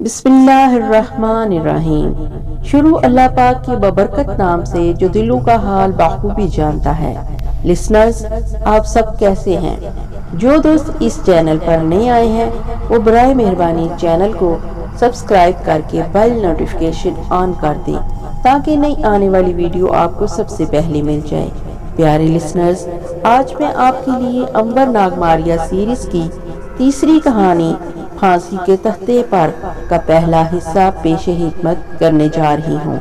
بسم اللہ الرحمن الرحیم۔ شروع اللہ پاک کی ببرکت نام سے جو دلوں کا حال بخوبی جانتا ہے۔ لسنرز، آپ سب کیسے ہیں؟ جو دوست اس چینل پر نئے آئے ہیں وہ برائے مہربانی چینل کو سبسکرائب کر کے بیل نوٹیفیکیشن آن کر دیں تاکہ نئی آنے والی ویڈیو آپ کو سب سے پہلے مل جائے۔ پیارے لسنرز، آج میں آپ کے لیے عنبر ناگماریہ سیریز کی تیسری کہانی پھانسی کے تختے پر کا پہلا حصہ پیش حکمت کرنے جا رہی ہوں۔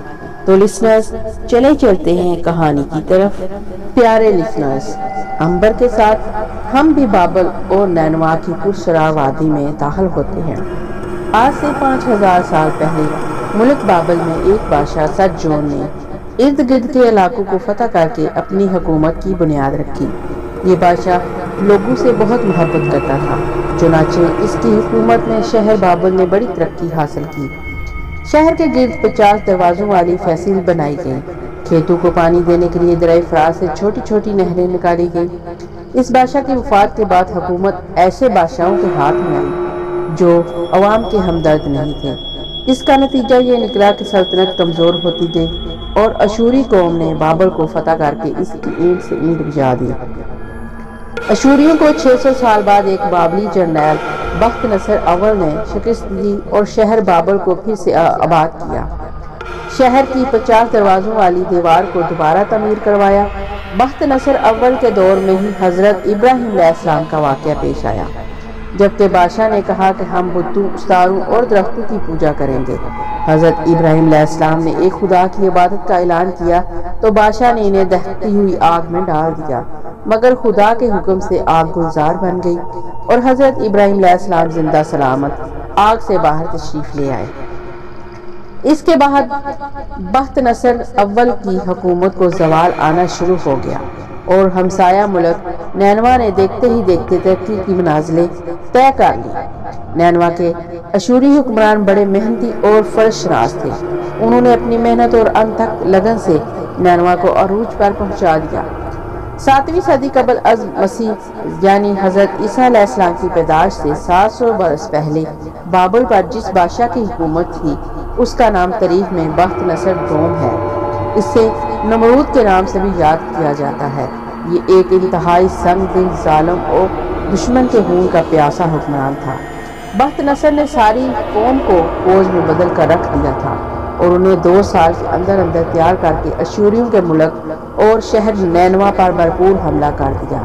تو لسنرز، چلتے ہیں کہانی کی طرف۔ پیارے لسنرز، عنبر کے ساتھ ہم بھی بابل اور نینوا کی پرسرا وادی میں داخل ہوتے ہیں۔ آج سے 5000 سال پہلے ملک بابل میں ایک بادشاہ سجون نے ارد گرد کے علاقوں کو فتح کر کے اپنی حکومت کی بنیاد رکھی۔ یہ بادشاہ لوگوں سے بہت محبت کرتا تھا، چنانچہ اس کی حکومت میں شہر بابل نے بڑی ترقی حاصل کی۔ شہر کے گرد 50 دروازوں والی فیصل بنائی گئی۔ کھیتوں کو پانی دینے کے لیے دریا فرات سے چھوٹی چھوٹی نہریں نکالی گئی۔ اس بادشاہ کی وفات کے بعد حکومت ایسے بادشاہوں کے ہاتھ میں آئی جو عوام کے ہمدرد نہیں تھے۔ اس کا نتیجہ یہ نکلا کہ سلطنت کمزور ہوتی گئی اور اشوری قوم نے بابل کو فتح کر کے اس کی اینٹ سے اینٹ بجا دی۔ اشوریوں کو 600 سال بعد ایک بابلی جرنیل بخت نصر اول نے شکست دی اور شہر بابل کو پھر سے آباد کیا۔ شہر کی 50 دروازوں والی دیوار کو دوبارہ تعمیر کروایا۔ بخت نصر اول کے دور میں ہی حضرت ابراہیم علیہ السلام کا واقعہ پیش آیا، جبکہ بادشاہ نے کہا کہ ہم بتوں، ستاروں اور درختوں کی پوجا کریں گے۔ حضرت ابراہیم علیہ السلام نے ایک خدا کی عبادت کا اعلان کیا تو بادشاہ نے انہیں دہتی ہوئی آگ میں ڈال دیا، مگر خدا کے حکم سے آگ گلزار بن گئی اور حضرت ابراہیم علیہ السلام زندہ سلامت آگ سے باہر تشریف لے آئے۔ اس کے بعد بخت نصر اول کی حکومت کو زوال آنا شروع ہو گیا اور ہمسایہ ملک نینوا نے دیکھتے ہی دیکھتے ترقی کی منازلیں طے کر لی۔ نینوا کے اشوری حکمران بڑے محنتی اور فرض شناس تھے۔ انہوں نے اپنی محنت اور انتھک لگن سے نینوا کو عروج پر پہنچا دیا۔ 7ویں صدی قبل از مسیح یعنی حضرت عیسیٰ علیہ السلام کی پیدائش سے 700 برس پہلے بابل پر جس بادشاہ کی حکومت تھی اس کا نام تاریخ میں بخت نصر دوم ہے۔ اس سے نمرود کے نام سے بھی یاد کیا جاتا ہے۔ یہ ایک انتہائی سنگ دل، ظالم اور دشمن کے خون کا پیاسا حکمران تھا۔ بخت نصر نے ساری قوم کو فوج میں بدل کر رکھ دیا تھا اور انہیں 2 سال کے اندر اندر تیار کر کے اشوریوں کے ملک اور شہر نینوا پر بھرپور حملہ کر دیا۔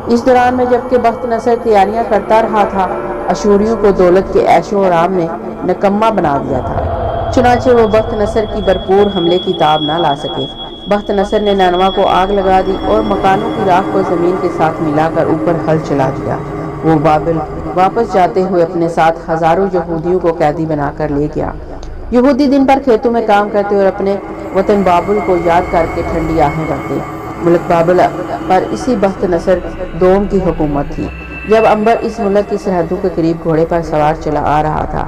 اس دوران میں جبکہ بخت نصر تیاریاں کرتا رہا تھا، اشوریوں کو دولت کے عیش و آرام نے نکما بنا دیا تھا، چنانچہ وہ بخت نصر کی بھرپور حملے کی تاب نہ لا سکے۔ بخت نصر نے نینوا کو آگ لگا دی اور مکانوں کی راکھ کو زمین کے ساتھ ملا کر اوپر ہل چلا دیا۔ وہ بابل واپس جاتے ہوئے اپنے ساتھ ہزاروں یہودیوں کو قیدی بنا کر لے گیا۔ یہودی دن بھر کھیتوں میں کام کرتے اور اپنے وطن بابل کو یاد کر کے ٹھنڈی آہیں بھرتے۔ ملک بابل پر اسی بخت نصر دوم کی حکومت تھی جب عنبر اس ملک کی سرحدوں کے قریب گھوڑے پر سوار چلا آ رہا تھا۔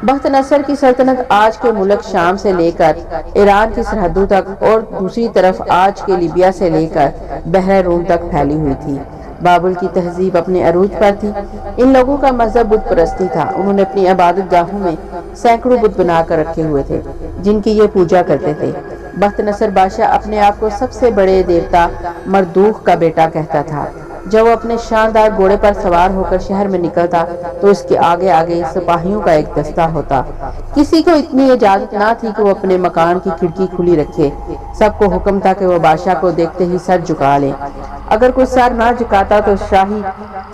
بخت نصر کی سلطنت آج کے ملک شام سے لے کر ایران کی سرحدوں تک اور دوسری طرف آج کے لیبیا سے لے کر بحر روم تک پھیلی ہوئی تھی۔ بابل کی تہذیب اپنے عروج پر تھی۔ ان لوگوں کا مذہب بت پرستی تھا۔ انہوں نے اپنی عبادت گاہوں میں سینکڑوں بت بنا کر رکھے ہوئے تھے جن کی یہ پوجا کرتے تھے۔ بخت نصر بادشاہ اپنے آپ کو سب سے بڑے دیوتا مردوخ کا بیٹا کہتا تھا۔ جب وہ اپنے شاندار گھوڑے پر سوار ہو کر شہر میں نکلتا تو اس کے آگے آگے سپاہیوں کا ایک دستہ ہوتا۔ کسی کو اتنی اجازت نہ تھی کہ وہ اپنے مکان کی کھڑکی کھلی رکھے۔ سب کو حکم تھا کہ وہ بادشاہ کو دیکھتے ہی سر جھکا لیں۔ اگر کوئی سر نہ جھکاتا تو شاہی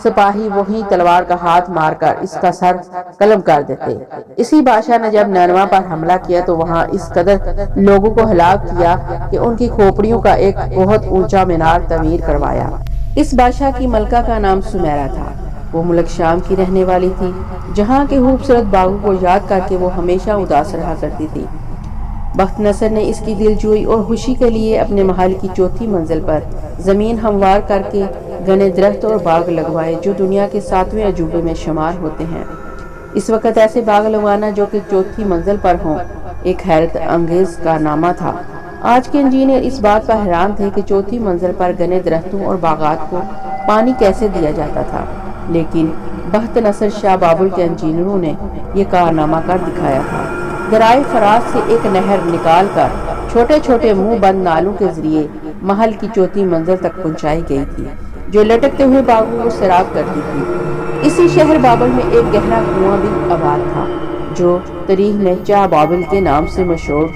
سپاہی وہیں تلوار کا ہاتھ مار کر اس کا سر قلم کر دیتے۔ اسی بادشاہ نے جب نینوا پر حملہ کیا تو وہاں اس قدر لوگوں کو ہلاک کیا کہ ان کی کھوپڑیوں کا ایک بہت اونچا مینار تعمیر کروایا۔ اس بادشاہ کی ملکہ کا نام سمیرا تھا۔ وہ ملک شام کی رہنے والی تھی جہاں کے خوبصورت باغوں کو یاد کر کے وہ ہمیشہ اداس رہا کرتی تھی۔ بخت نصر نے اس کی دلجوئی اور خوشی کے لیے اپنے محل کی 4تھی منزل پر زمین ہموار کر کے گھنے درخت اور باغ لگوائے جو دنیا کے 7ویں عجوبے میں شمار ہوتے ہیں۔ اس وقت ایسے باغ لگوانا جو کہ 4تھی منزل پر ہوں ایک حیرت انگیز کارنامہ تھا۔ آج کے انجینئر اس بات پر حیران تھے کہ 4تھی منزل پر گھنے درختوں اور باغات کو پانی کیسے دیا جاتا تھا، لیکن بخت نصر شاہ بابل کے انجینئروں نے یہ کارنامہ کر دکھایا تھا۔ درائے فرات سے ایک نہر نکال کر چھوٹے چھوٹے منہ بند نالوں کے ذریعے محل کی چوتھی منزل تک پہنچائی گئی تھی، جو لٹکتے ہوئے باغوں کو سیراب کرتی تھی۔ اسی شہر بابل میں ایک گہرا کنواں بھی آباد تھا، جو تاریخ میں چاہ بابل کے نام سے مشہور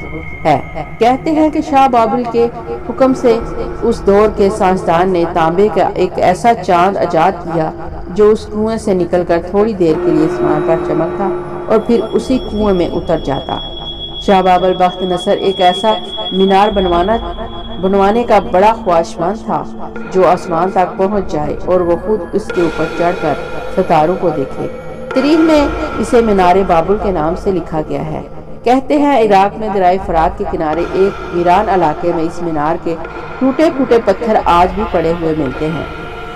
ہے۔ کہتے ہیں کہ شاہ بابل کے حکم سے اس دور کے سائنسدان نے تانبے کا ایک ایسا چاند ایجاد کیا جو اس کنویں سے نکل کر تھوڑی دیر کے لیے آسمان پر چمکتا اور پھر اسی کنویں میں اتر جاتا۔ شاہ بابل بخت نصر ایک ایسا مینار بنوانے کا بڑا خواہشمند تھا جو آسمان تک پہنچ جائے اور وہ خود اس کے اوپر چڑھ کر ستاروں کو دیکھے۔ تاریخ میں اسے مینار بابل کے نام سے لکھا گیا ہے۔ کہتے ہیں عراق میں درائے فرات کے کنارے ایک ویران علاقے میں اس مینار کے ٹوٹے پھوٹے پتھر آج بھی پڑے ہوئے ملتے ہیں۔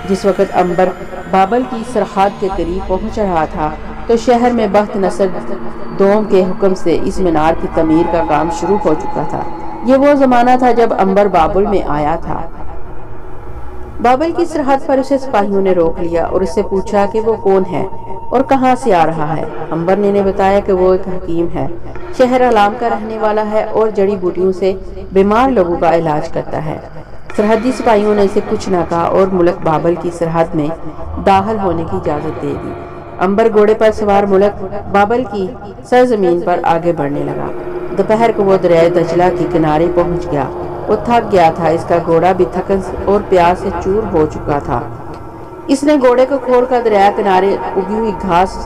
جس وقت انبر بابل کی سرحد کے قریب پہنچ رہا تھا تو شہر میں بخت نصر دوم کے حکم سے اس مینار کی تعمیر کا کام شروع ہو چکا تھا۔ یہ وہ زمانہ تھا جب انبر بابل میں آیا تھا۔ بابل کی سرحد پر اسے سپاہیوں نے روک لیا اور اس سے پوچھا کہ وہ کون ہے اور کہاں سے آ رہا ہے۔ انبر نے انہیں بتایا کہ وہ ایک حکیم ہے، شہر علام کا رہنے والا ہے اور جڑی بوٹیوں سے بیمار لوگوں کا علاج کرتا ہے۔ سرحدی سپاہیوں نے اسے کچھ نہ کہا اور ملک بابل کی سرحد میں داخل ہونے کی اجازت دے دی۔ انبر گھوڑے پر سوار ملک بابل کی سرزمین پر آگے بڑھنے لگا۔ دوپہر کو وہ دریائے دجلہ کے کنارے پہنچ گیا۔ وہ تھک گیا تھا، اس کا گھوڑا بھی تھکن اور پیاس سے چور ہو چکا تھا۔ اس نے گھوڑے کو کھول کر دریا کنارے اگی ہوئی گھاس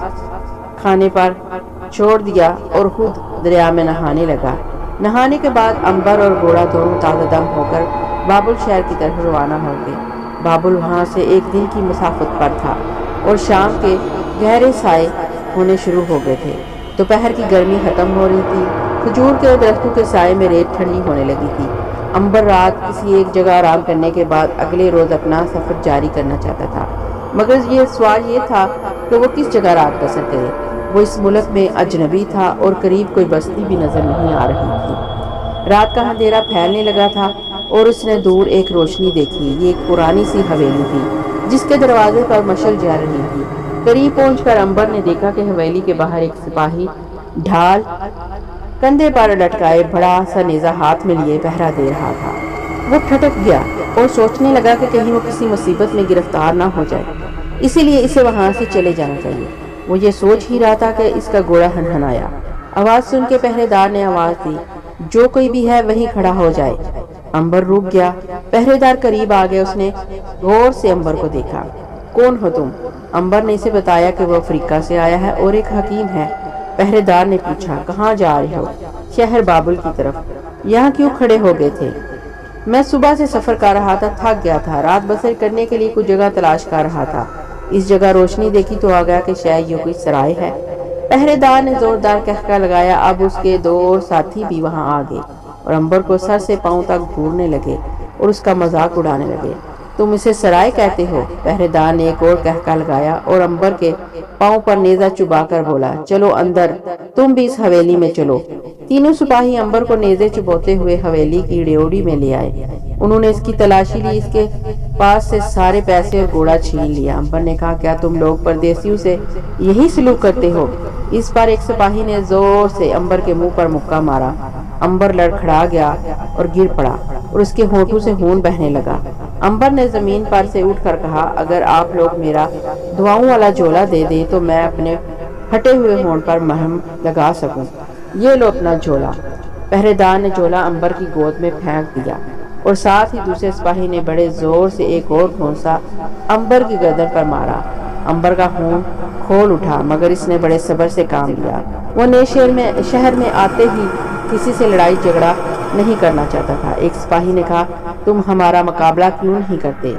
کھانے پر چھوڑ دیا اور خود دریا میں نہانے لگا۔ نہانے کے بعد انبر اور گھوڑا دونوں تازہ دم ہو کر بابل شہر کی طرف روانہ ہو گئے۔ بابل وہاں سے ایک دن کی مسافت پر تھا اور شام کے گہرے سائے ہونے شروع ہو گئے تھے۔ دوپہر کی گرمی ختم ہو رہی تھی، کھجور کے درختوں کے سائے میں ریت ٹھنڈی ہونے لگی تھی۔ انبر رات کسی ایک جگہ آرام کرنے کے بعد اگلے روز اپنا سفر جاری کرنا چاہتا تھا، مگر یہ سوال یہ تھا کہ وہ کس جگہ رات بسر کرے۔ وہ اس ملک میں اجنبی تھا اور قریب کوئی بستی بھی نظر نہیں آ رہی تھی۔ رات کا اندھیرا پھیلنے لگا تھا اور اس نے دور ایک روشنی دیکھی۔ یہ ایک پرانی سی حویلی تھی جس کے دروازے پر مشعل جل رہی تھی۔ قریب پہنچ کر انبر نے دیکھا کہ حویلی کے باہر ایک سپاہی ڈھال کندھے پر لٹکائے بڑا سا نیزہ ہاتھ میں لیے پہرا دے رہا تھا۔ وہ ٹھٹک گیا اور سوچنے لگا کہ کہیں وہ کسی مصیبت میں گرفتار نہ ہو جائے، اسی لیے اسے وہاں سے چلے جانا چاہیے۔ وہ یہ سوچ ہی رہا تھا کہ اس کا گھوڑا ہنہنایا۔ آواز سن کے پہرے دار نے آواز دی، جو کوئی بھی ہے وہیں کھڑا ہو جائے۔ انبر رک گیا۔ پہرے دار قریب آ گئے۔ اس نے غور سے انبر کو دیکھا۔ کون ہو تم؟ انبر نے اسے بتایا کہ وہ افریقہ سے آیا ہے اور ایک حکیم ہے۔ پہرے دار نے پوچھا، کہاں جا رہے ہو؟ شہر بابل کی طرف۔ یہاں کیوں کھڑے ہو گئے تھے؟ میں صبح سے سفر کر رہا تھا، تھک گیا تھا، رات بسر کرنے کے لیے کچھ جگہ تلاش کر رہا تھا۔ اس جگہ روشنی دیکھی تو آ گیا کہ شاید یہ کوئی سرائے ہے۔ پہرے دار نے زوردار کہکہ لگایا۔ اب اس کے دو اور ساتھی بھی وہاں آ گئے اور انبر کو سر سے پاؤں تک گھورنے لگے اور اس کا مذاق اڑانے لگے۔ تم اسے سرائے کہتے ہو؟ پہرے دار نے ایک اور کہکہ لگایا اور انبر کے پاؤں پر نیزہ چبا کر بولا، چلو اندر، تم بھی اس حویلی میں چلو۔ تینوں سپاہی انبر کو نیزے چبوتے ہوئے حویلی کی ڈیوڑی میں لے آئے۔ انہوں نے اس کی تلاشی لی، اس کے پاس سے سارے پیسے اور گھوڑا چھین لیا۔ انبر نے کہا، کیا تم لوگ پردیسیوں سے یہی سلوک کرتے ہو؟ اس پر ایک سپاہی نے زور سے انبر کے منہ پر مکہ مارا۔ انبر لڑکھڑا گیا اور گر پڑا اور اس کے ہونٹوں سے خون بہنے لگا۔ انبر نے زمین پر سے اٹھ کر کہا، اگر آپ لوگ میرا دعاؤں والا جھولا دے دیں تو میں اپنے پھٹے ہوئے ہونٹ پر مہم لگا سکوں۔ یہ لو اپنا جھولا۔ پہرے دار نے جھولا انبر کی گود میں پھینک دیا اور ساتھ ہی دوسرے سپاہی نے بڑے زور سے ایک اور پھونسا انبر کی گردن پر مارا۔ انبر کا خون کھول اٹھا، مگر اس نے بڑے صبر سے کام لیا۔ وہ نئے شہر میں آتے ہی کسی سے لڑائی جھگڑا نہیں کرنا چاہتا تھا۔ ایک سپاہی نے کہا، تم ہمارا مقابلہ کیوں نہیں کرتے؟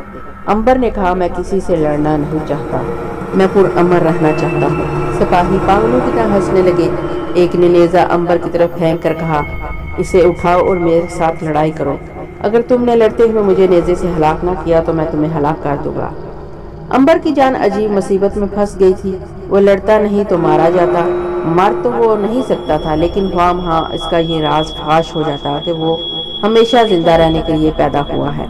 انبر نے کہا، میں کسی سے لڑنا نہیں چاہتا، میں پرامن رہنا چاہتا ہوں۔ سپاہی پاگلوں کی طرح ہنسنے لگے۔ ایک نے نیزہ انبر کی طرف پھینک کر کہا، اسے اٹھاؤ اور میرے ساتھ لڑائی کرو۔ اگر تم نے لڑتے ہوئے مجھے نیزے سے ہلاک نہ کیا تو میں تمہیں ہلاک کر دوں گا۔ انبر کی جان عجیب مصیبت میں پھنس گئی تھی۔ وہ لڑتا نہیں تو مارا جاتا۔ مر تو وہ نہیں سکتا تھا، لیکن وہاں اس کا یہ راز فاش ہو جاتا کہ وہ ہمیشہ زندہ رہنے کے لیے پیدا ہوا ہے۔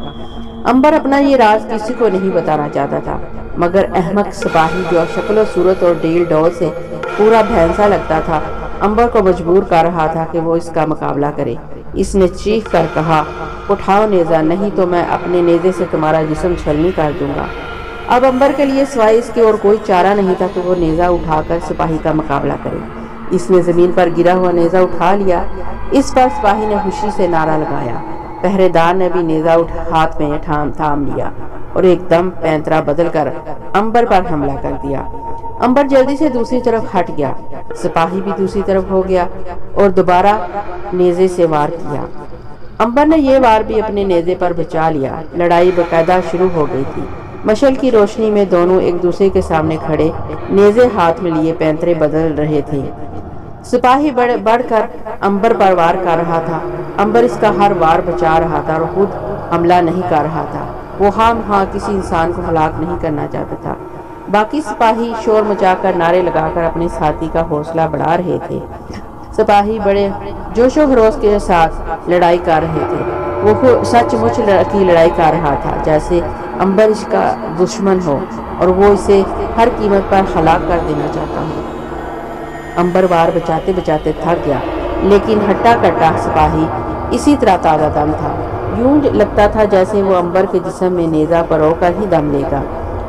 انبر اپنا یہ راز کسی کو نہیں بتانا چاہتا تھا۔ مگر احمق سپاہی جو شکل و صورت اور ڈیل ڈول سے پورا بھینسا لگتا تھا امبر کو مجبور کر رہا تھا کہ وہ اس کا مقابلہ کرے۔ اس نے چیخ کر کہا، اٹھاؤ نیزہ، نہیں تو میں اپنے نیزے سے تمہارا جسم چھلنی کر دوں گا۔ اب امبر کے لیے سوائے اس کے اور کوئی چارہ نہیں تھا کہ وہ نیزہ اٹھا کر سپاہی کا مقابلہ کرے۔ اس نے زمین پر گرا ہوا نیزہ اٹھا لیا۔ اس پر سپاہی نے خوشی سے نعرہ لگایا۔ پہرے دار نے بھی نیزہ ہاتھ میں تھام لیا اور ایک دم پینترا بدل کر امبر پر حملہ کر دیا۔ امبر جلدی سے دوسری طرف ہٹ گیا، سپاہی بھی دوسری طرف ہو گیا اور دوبارہ نیزے سے وار کیا۔ امبر نے یہ وار بھی اپنے نیزے پر بچا لیا۔ لڑائی باقاعدہ شروع ہو گئی تھی۔ مشعل کی روشنی میں دونوں ایک دوسرے کے سامنے کھڑے نیزے ہاتھ میں لیے پینترے بدل رہے تھے۔ سپاہی بڑھ کر امبر پر وار کر رہا تھا۔ امبر اس کا ہر وار بچا رہا تھا اور خود حملہ نہیں کر رہا تھا۔ وہ ہاں کسی انسان کو ہلاک نہیں کرنا چاہتا تھا۔ باقی سپاہی شور مچا کر نعرے لگا کر اپنے ساتھی کا حوصلہ بڑھا رہے تھے۔ سپاہی بڑے جوش و خروش کے ساتھ لڑائی کر رہے تھے۔ وہ سچ مچ کی لڑائی کر رہا تھا، جیسے امبر اس کا دشمن ہو اور وہ اسے ہر قیمت پر ہلاک کر دینا چاہتا ہو۔ امبر وار بچاتے بچاتے تھک گیا، لیکن ہٹا کٹا سپاہی اسی طرح تازہ دم تھا۔ یوں لگتا تھا جیسے وہ امبر کے جسم میں نیزہ پرو کر ہی دم لے گا۔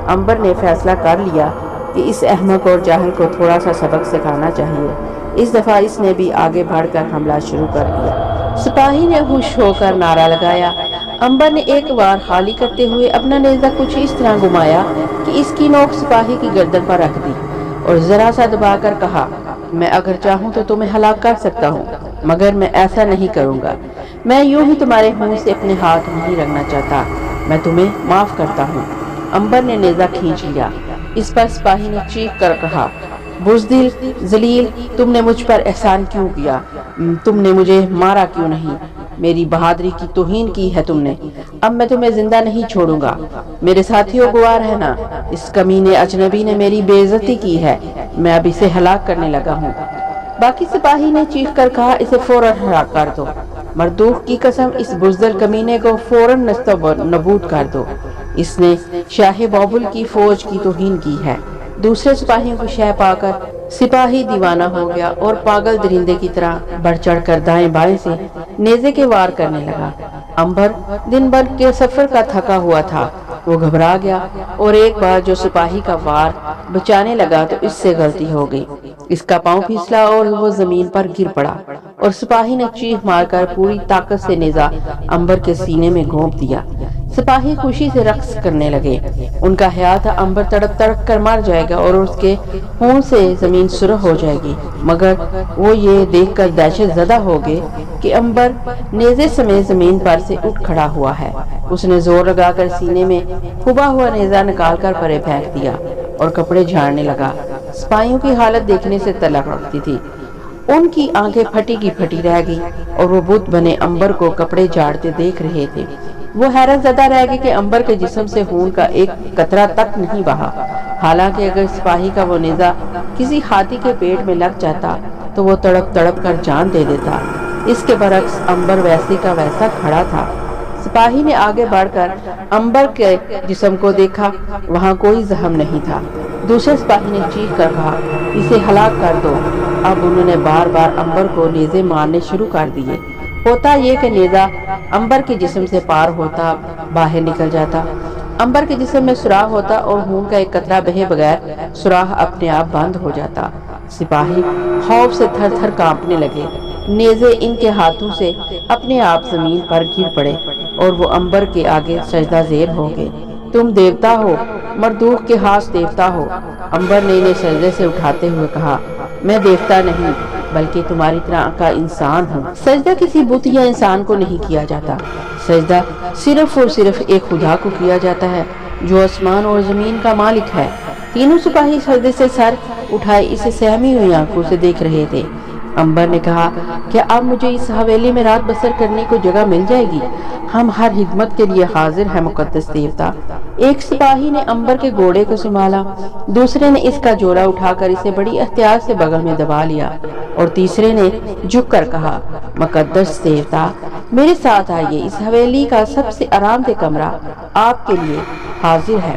امبر نے فیصلہ کر لیا کہ اس احمق اور جاہل کو تھوڑا سا سبق سکھانا چاہیے۔ اس دفعہ اس نے بھی آگے بڑھ کر حملہ شروع کر دیا۔ سپاہی نے خوش ہو کر نعرہ لگایا۔ امبر نے ایک وار خالی کرتے ہوئے اپنا نیزہ کچھ اس طرح گھمایا کہ اس کی نوک سپاہی کی گردن پر رکھ دی اور ذرا سا دبا کر کہا، میں اگر چاہوں تو تمہیں ہلاک کر سکتا ہوں، مگر میں ایسا نہیں کروں گا۔ میں یوں ہی تمہارے منہ سے اپنے ہاتھ نہیں رکھنا چاہتا، میں تمہیں معاف کرتا ہوں۔ امبر نے نیزہ کھینچ لیا۔ اس پر سپاہی نے چیخ کر کہا، بزدل، ذلیل، تم نے مجھ پر احسان کیوں کیا؟ تم نے مجھے مارا کیوں نہیں؟ میری بہادری کی توہین کی ہے تم نے۔ اب میں تمہیں زندہ نہیں چھوڑوں گا۔ میرے ساتھیوں گواه رہنا، اس کمینے اجنبی نے میری بے عزتی کی ہے۔ میں اب اسے ہلاک کرنے لگا ہوں۔ باقی سپاہی نے چیخ کر کہا، اسے فوراً ہلاک کر دو۔ مردوخ کی قسم، اس بزدل کمینے کو فوراً نست و نبود کر دو۔ اس نے شاہ بابل کی فوج کی توہین کی ہے۔ دوسرے سپاہیوں کو شہ پا کر سپاہی دیوانہ ہو گیا اور پاگل درندے کی طرح بڑھ چڑھ کر دائیں بائیں سے نیزے کے وار کرنے لگا۔ امبر دن بھر کے سفر کا تھکا ہوا تھا۔ وہ گھبرا گیا اور ایک بار جو سپاہی کا وار بچانے لگا تو اس سے غلطی ہو گئی۔ اس کا پاؤں پھسلا اور وہ زمین پر گر پڑا اور سپاہی نے چیخ مار کر پوری طاقت سے نیزہ امبر کے سینے میں گھونپ دیا۔ سپاہی خوشی سے رقص کرنے لگے۔ ان کا خیال تھا امبر تڑپ تڑپ کر مر جائے گا اور اس کے خون سے زمین سرخ ہو جائے گی، مگر وہ یہ دیکھ کر دہشت زدہ ہو گئے کہ امبر نیزے سمیت زمین پر سے اٹھ کھڑا ہوا ہے۔ اس نے زور لگا کر سینے میں کھبا ہوا نیزہ نکال کر پرے پھینک دیا اور کپڑے جھاڑنے لگا۔ سپاہیوں کی حالت دیکھنے سے تلخ رکھتی تھی۔ ان کی آنکھیں پھٹی کی پھٹی رہ گئی اور وہ بت بنے امبر کو کپڑے جھاڑتے دیکھ رہے تھے۔ وہ حیرت زدہ رہ گئے کہ امبر کے جسم سے خون کا ایک قطرہ تک نہیں بہا، حالانکہ اگر سپاہی کا وہ نیزہ کسی ہاتھی کے پیٹ میں لگ جاتا تو وہ تڑپ تڑپ کر جان دے دیتا۔ اس کے برعکس امبر ویسے کا ویسا کھڑا تھا۔ سپاہی نے آگے بڑھ کر امبر کے جسم کو دیکھا، وہاں کوئی زخم نہیں تھا۔ دوسرے سپاہی نے چیخ کر کہا، اسے ہلاک کر دو۔ اب انہوں نے بار بار امبر کو نیزے مارنے شروع کر دیے۔ ہوتا یہ کہ نیزہ امبر کے جسم سے پار ہوتا باہر نکل جاتا، امبر کے جسم میں سوراخ ہوتا اور خون کا ایک قطرہ بہے بغیر سوراخ اپنے آپ بند ہو جاتا۔ سپاہی خوف سے تھر تھر کانپنے لگے۔ نیزے ان کے ہاتھوں سے اپنے آپ زمین پر گر پڑے اور وہ امبر کے آگے سجدہ زیر ہو گئے۔ تم دیوتا ہو، مردوخ کے خاص دیوتا ہو۔ امبر نے انہیں سجدے سے اٹھاتے ہوئے کہا، میں دیوتا نہیں بلکہ تمہاری طرح کا انسان ہوں۔ سجدہ کسی بت یا انسان کو نہیں کیا جاتا، سجدہ صرف اور صرف ایک خدا کو کیا جاتا ہے جو آسمان اور زمین کا مالک ہے۔ تینوں سپاہی سجدے سے سر اٹھائے اسے سہمی ہوئی آنکھوں سے دیکھ رہے تھے۔ امبر نے کہا، کیا اب مجھے اس حویلی میں رات بسر کرنے کو جگہ مل جائے گی؟ ہم ہر خدمت کے لیے حاضر ہیں مقدس دیوتا۔ ایک سپاہی نے امبر کے گھوڑے کو سنبھالا، دوسرے نے اس کا جوڑا اٹھا کر اسے بڑی احتیاط سے بغل میں دبا لیا اور تیسرے نے جھک کر کہا، مقدس دیوتا میرے ساتھ آئیے، اس حویلی کا سب سے آرام دہ کمرہ آپ کے لیے حاضر ہے۔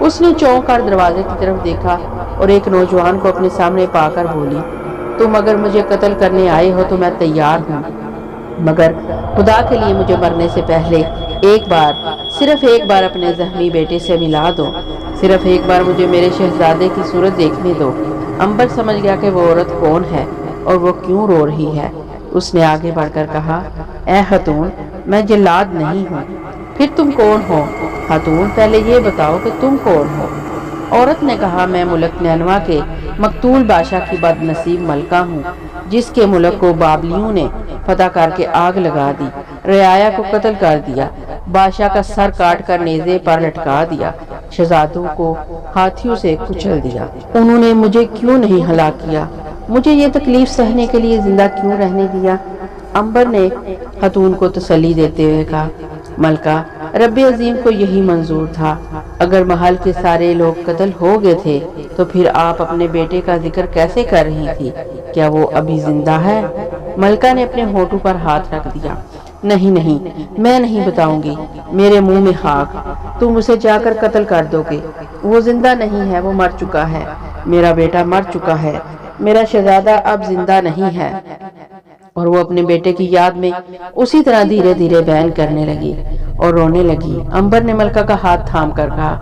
اس نے چونک کر دروازے کی طرف دیکھا اور ایک نوجوان کو اپنے سامنے پا کر بولی، تم اگر مجھے قتل کرنے آئے ہو تو میں تیار ہوں، مگر خدا کے لیے مجھے مرنے سے پہلے صرف ایک بار اپنے زخمی بیٹے سے ملا دو، صرف ایک بار مجھے میرے شہزادے کی صورت دیکھنے دو۔ امبر سمجھ گیا کہ وہ عورت کون ہے اور وہ کیوں رو رہی ہے۔ اس نے آگے بڑھ کر کہا، اے خاتون، میں جلاد نہیں ہوں۔ پھر تم کون ہو؟ خاتون، پہلے یہ بتاؤ کہ تم کون ہو؟ عورت نے کہا، میں ملک نینوا کے مقتول بادشاہ کی بد نصیب ملکہ ہوں، جس کے ملک کو بابلیوں نے فتح کر کے آگ لگا دی، رعایا کو قتل کر دیا، بادشاہ کا سر کاٹ کر نیزے پر لٹکا دیا، شہزادوں کو ہاتھیوں سے کچل دیا۔ انہوں نے مجھے کیوں نہیں ہلاک کیا؟ مجھے یہ تکلیف سہنے کے لیے زندہ کیوں رہنے دیا؟ امبر نے خاتون کو تسلی دیتے ہوئے کہا، ملکہ، رب عظیم کو یہی منظور تھا۔ اگر محل کے سارے لوگ قتل ہو گئے تھے تو پھر آپ اپنے بیٹے کا ذکر کیسے کر رہی تھی؟ کیا وہ ابھی زندہ ہے؟ ملکہ نے اپنے ہونٹوں پر ہاتھ رکھ دیا۔ نہیں نہیں، میں نہیں بتاؤں گی، میرے منہ میں خاک، تم اسے جا کر قتل کر دو گے۔ وہ زندہ نہیں ہے، وہ مر چکا ہے، میرا بیٹا مر چکا ہے، میرا شہزادہ اب زندہ نہیں ہے۔ اور وہ اپنے بیٹے کی یاد میں اسی طرح دھیرے دھیرے بیان کرنے لگی اور رونے لگی۔ امبر نے ملکہ کا ہاتھ تھام کر کہا،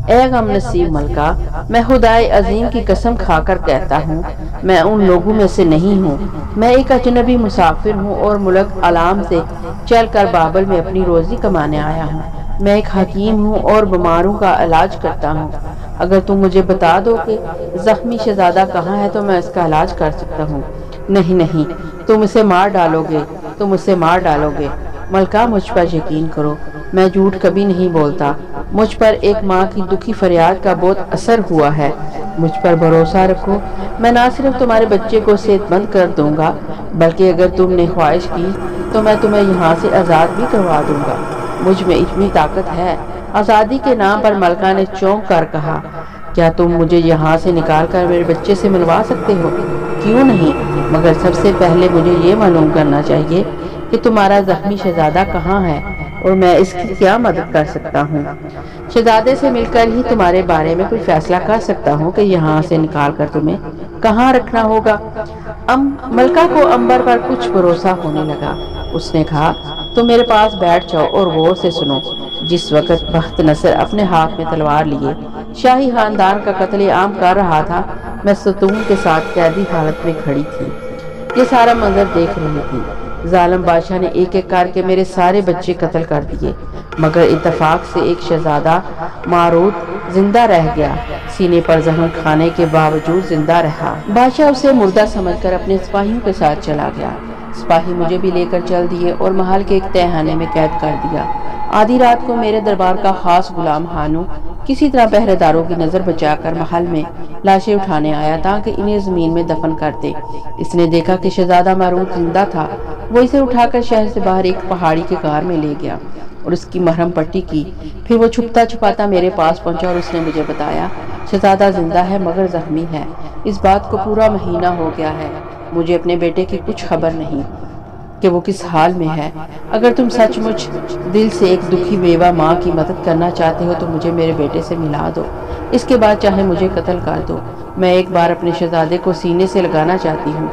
اے غم نصیب ملکہ، میں خدائے عظیم کی قسم کھا کر کہتا ہوں، میں ان لوگوں میں سے نہیں ہوں۔ میں ایک اجنبی مسافر ہوں اور ملک علام سے چل کر بابل میں اپنی روزی کمانے آیا ہوں۔ میں ایک حکیم ہوں اور بیماروں کا علاج کرتا ہوں۔ اگر تم مجھے بتا دو کہ زخمی شہزادہ کہاں ہے تو میں اس کا علاج کر سکتا ہوں۔ نہیں نہیں، تم اسے مار ڈالو گے، تم اسے مار ڈالو گے۔ ملکہ، مجھ پر یقین کرو، میں جھوٹ کبھی نہیں بولتا۔ مجھ پر ایک ماں کی دکھی فریاد کا بہت اثر ہوا ہے۔ مجھ پر بھروسہ رکھو، میں نہ صرف تمہارے بچے کو صحت مند کر دوں گا، بلکہ اگر تم نے خواہش کی تو میں تمہیں یہاں سے آزاد بھی کروا دوں گا۔ مجھ میں اتنی طاقت ہے۔ آزادی کے نام پر ملکہ نے چونک کر کہا، کیا تم مجھے یہاں سے نکال کر میرے بچے سے ملوا سکتے ہو؟ کیوں نہیں، مگر سب سے پہلے مجھے یہ معلوم کرنا چاہیے کہ تمہارا زخمی شہزادہ کہاں ہے اور میں اس کی کیا مدد کر سکتا ہوں۔ شہزادے سے مل کر ہی تمہارے بارے میں کوئی فیصلہ کر سکتا ہوں کہ یہاں سے نکال کر تمہیں کہاں رکھنا ہوگا۔ ملکہ کو امبر پر کچھ بھروسہ ہونے لگا۔ اس نے کہا، تم میرے پاس بیٹھ جاؤ اور غور سے سنو۔ جس وقت بخت نصر اپنے ہاتھ میں تلوار لیے شاہی خاندان کا قتل عام کر رہا تھا، میں ستون کے ساتھ قیدی حالت میں کھڑی تھی، یہ سارا منظر دیکھ رہی تھی۔ ظالم بادشاہ نے ایک ایک کر کے میرے سارے بچے قتل کر دیے، مگر اتفاق سے ایک شہزادہ ماروت زندہ رہ گیا، سینے پر زخم کھانے کے باوجود زندہ رہا۔ بادشاہ اسے مردہ سمجھ کر اپنے سپاہیوں کے ساتھ چلا گیا۔ سپاہی مجھے بھی لے کر چل دیے اور محل کے ایک تہخانے میں قید کر دیا۔ آدھی رات کو میرے دربار کا خاص غلام ہانو کسی طرح پہرے داروں کی نظر بچا کر محل میں لاشیں اٹھانے آیا تاکہ انہیں زمین میں دفن کر دے۔ اس نے دیکھا کہ شہزادہ ماروت زندہ تھا، وہ اسے اٹھا کر شہر سے باہر ایک پہاڑی کے غار میں لے گیا اور اس کی مرہم پٹی کی۔ پھر وہ چھپتا چھپاتا میرے پاس پہنچا اور اس نے مجھے بتایا، شہزادہ زندہ ہے مگر زخمی ہے۔ اس بات کو پورا مہینہ ہو گیا ہے، مجھے اپنے بیٹے کی کچھ خبر نہیں کہ وہ کس حال میں ہے۔ اگر تم سچ مچ دل سے ایک دکھی بیوہ ماں کی مدد کرنا چاہتے ہو تو مجھے میرے بیٹے سے ملا دو، اس کے بعد چاہے مجھے قتل کر دو، میں ایک بار اپنے شہزادے کو سینے سے لگانا چاہتی ہوں۔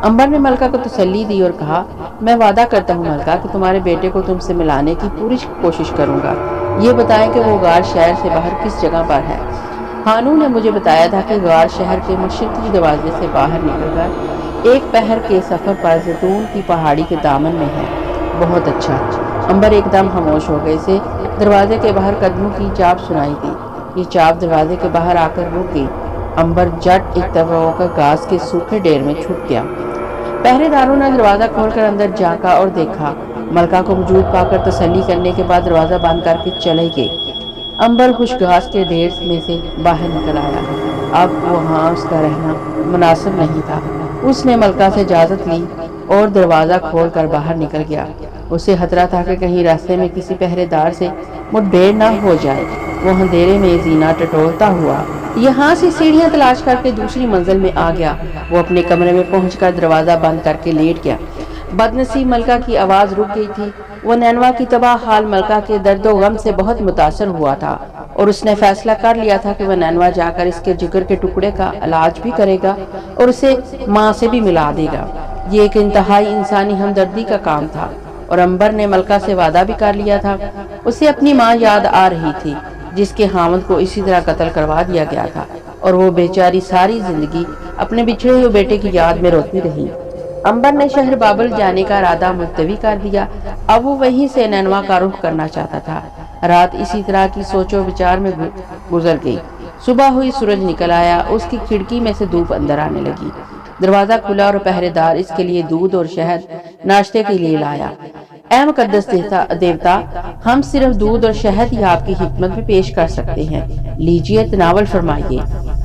امبر نے ملکہ کو تسلی دی اور کہا، میں وعدہ کرتا ہوں ملکہ کہ تمہارے بیٹے کو تم سے ملانے کی پوری کوشش کروں گا۔ یہ بتائیں کہ وہ غار شہر سے باہر کس جگہ پر ہے۔ ہانو نے مجھے بتایا تھا کہ غار شہر کے مشرقی دروازے سے باہر نکل کر ایک پہر کے سفر پر زیتون کی پہاڑی کے دامن میں ہے۔ بہت اچھا۔ امبر ایک دم خاموش ہو گئے سے دروازے کے باہر قدموں کی چاپ سنائی دی۔ یہ چاپ دروازے کے باہر آ کر رک گئی۔ امبر جٹ ایک طرف ہو کر گھاس کے سوکھے ڈھیر میں چھپ گیا۔ پہرے داروں نے دروازہ کھول کر اندر جھانکا اور دیکھا۔ ملکہ کو موجود پا کر تسلی کرنے کے بعد دروازہ بند کر کے چلے گئے۔ امبر خشک گھاس کے ڈھیر میں سے باہر نکل آیا۔ اب وہاں اس کا رہنا مناسب نہیں تھا۔ اس نے ملکہ سے اجازت لی اور دروازہ کھول کر باہر نکل گیا۔ اسے خطرہ تھا کہ کہیں راستے میں کسی پہرے دار سے مٹبھیڑ نہ ہو جائے۔ وہ اندھیرے میں زینہ ٹٹولتا ہوا یہاں سے سیڑھیاں تلاش کر کے دوسری منزل میں آ گیا۔ وہ اپنے کمرے میں پہنچ کر دروازہ بند کر کے لیٹ گیا۔ بدنصیب ملکہ کی آواز رک گئی تھی۔ وہ نینوا کی تباہ حال ملکہ کے درد و غم سے بہت متاثر ہوا تھا اور اور اس نے فیصلہ کر لیا تھا کہ وہ نینوا جا کر اس کے جگر کے ٹکڑے کا علاج بھی کرے گا اور اسے ماں سے بھی ملا دے گا۔ یہ ایک انتہائی انسانی ہمدردی کا کام تھا، اور امبر نے ملکہ سے وعدہ بھی کر لیا تھا۔ اسے اپنی ماں یاد آ رہی تھی، جس کے خاوند کو اسی طرح قتل کروا دیا گیا تھا، اور وہ بیچاری ساری زندگی اپنے بچھڑے ہوئے بیٹے کی یاد میں روتی رہی۔ امبر نے شہر بابل جانے کا ارادہ ملتوی کر دیا۔ اب وہ وہیں سے نینوا کا رخ کرنا چاہتا تھا۔ رات اسی طرح کی سوچ و بچار میں گزر گئی۔ صبح ہوئی، سورج نکل آیا، اس کی کھڑکی میں سے دھوپ اندر آنے لگی۔ دروازہ کھلا اور پہرے دار اس کے لیے دودھ اور شہد ناشتے کے لیے لایا۔ اے مقدس دیوتا، ہم صرف دودھ اور شہد ہی آپ کی خدمت میں پیش کر سکتے ہیں، لیجئے تناول فرمائیے۔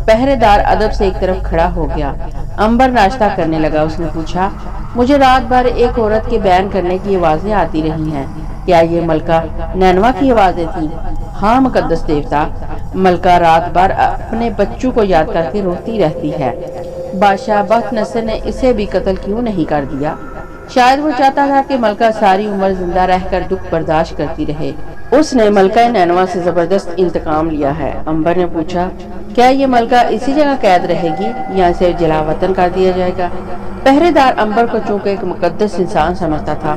پہرے دار ادب سے ایک طرف کھڑا ہو گیا۔ امبر ناشتہ کرنے لگا۔ اس نے پوچھا، مجھے رات بھر ایک عورت کے بیان کرنے کی آوازیں آتی رہی ہیں، کیا یہ ملکہ نینوا کی آوازیں تھیں؟ ہاں مقدس دیوتا، ملکہ رات بھر اپنے بچوں کو یاد کر کے روتی رہتی ہے۔ بادشاہ بخت نصر نے اسے بھی قتل کیوں نہیں کر دیا؟ شاید وہ چاہتا تھا کہ ملکہ ساری عمر زندہ رہ کر دکھ برداشت کرتی رہے۔ اس نے ملکہ نینوا سے زبردست انتقام لیا ہے۔ امبر نے پوچھا، کیا یہ ملکہ اسی جگہ قید رہے گی یا اسے جلا وطن کر دیا جائے گا؟ پہرے دار امبر کو چونکہ ایک مقدس انسان سمجھتا تھا،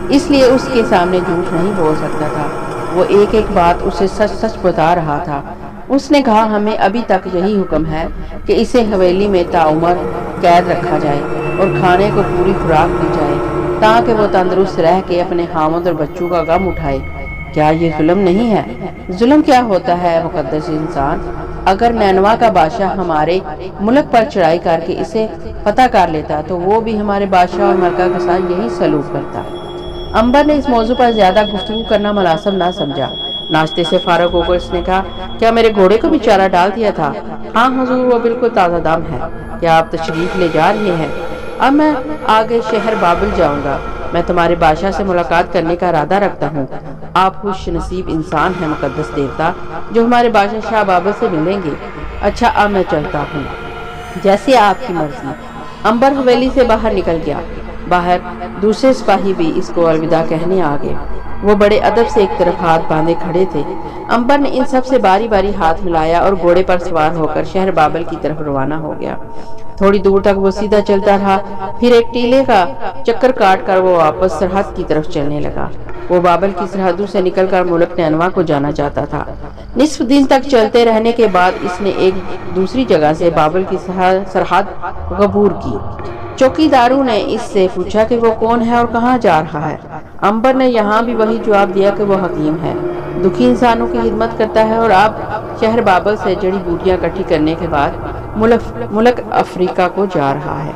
اس لیے اس کے سامنے جھوٹ نہیں بول سکتا تھا۔ وہ ایک ایک بات اسے سچ سچ بتا رہا تھا۔ اس نے کہا، ہمیں ابھی تک یہی حکم ہے کہ اسے حویلی میں تعمر قید رکھا جائے اور کھانے کو پوری خوراک دی جائے تاکہ وہ تندرست رہ کے اپنے خاوند اور بچوں کا غم اٹھائے۔ کیا یہ ظلم نہیں ہے؟ ظلم کیا ہوتا ہے مقدس انسان؟ اگر نینوا کا بادشاہ ہمارے ملک پر چڑھائی کر کے اسے فتح کر لیتا تو وہ بھی ہمارے بادشاہ اور ملکہ کے ساتھ یہی سلوک کرتا۔ امبر نے اس موضوع پر زیادہ گفتگو کرنا مناسب نہ سمجھا۔ ناشتے سے فارغ ہو کر اس نے کہا، کیا میرے گھوڑے کو بھی چارہ ڈال دیا تھا؟ ہاں حضور، وہ بالکل تازہ دم ہے۔ کیا آپ تشریف لے جا رہے ہیں؟ اب میں آگے شہر بابل جاؤں گا۔ میں تمہارے بادشاہ سے ملاقات کرنے کا ارادہ رکھتا ہوں۔ آپ خوش نصیب انسان ہیں مقدس دیوتا، جو ہمارے بادشاہ شاہ بابل سے ملیں گے۔ اچھا، اب میں چلتا ہوں، جیسے آپ کی مرضی۔ امبر حویلی سے باہر نکل گیا۔ باہر دوسرے سپاہی بھی اس کو الوداع کہنے آ گئے۔ وہ بڑے ادب سے ایک طرف ہاتھ باندھے کھڑے تھے۔ امبر نے ان سب سے باری باری ہاتھ ملایا اور گھوڑے پر سوار ہو کر شہر بابل کی طرف روانہ ہو گیا۔ تھوڑی دور تک وہ سیدھا چلتا رہا، پھر ایک ٹیلے کا چکر کاٹ کر وہ واپس سرحد کی طرف چلنے لگا۔ وہ بابل کی سرحدوں سے نکل کر ملک نینوا کو جانا چاہتا تھا۔ نصف دن تک چلتے رہنے کے بعد اس نے ایک دوسری جگہ سے بابل کی سرحد عبور کی۔ چوکیداروں نے اس سے پوچھا کہ وہ کون ہے اور کہاں جا رہا ہے۔ امبر نے یہاں بھی وہی جواب دیا کہ وہ حکیم ہے، دکھی انسانوں کی خدمت کرتا ہے اور اب شہر بابل سے جڑی بوٹیاں اکٹھی کرنے کے بعد ملک افریقہ کو جا رہا ہے۔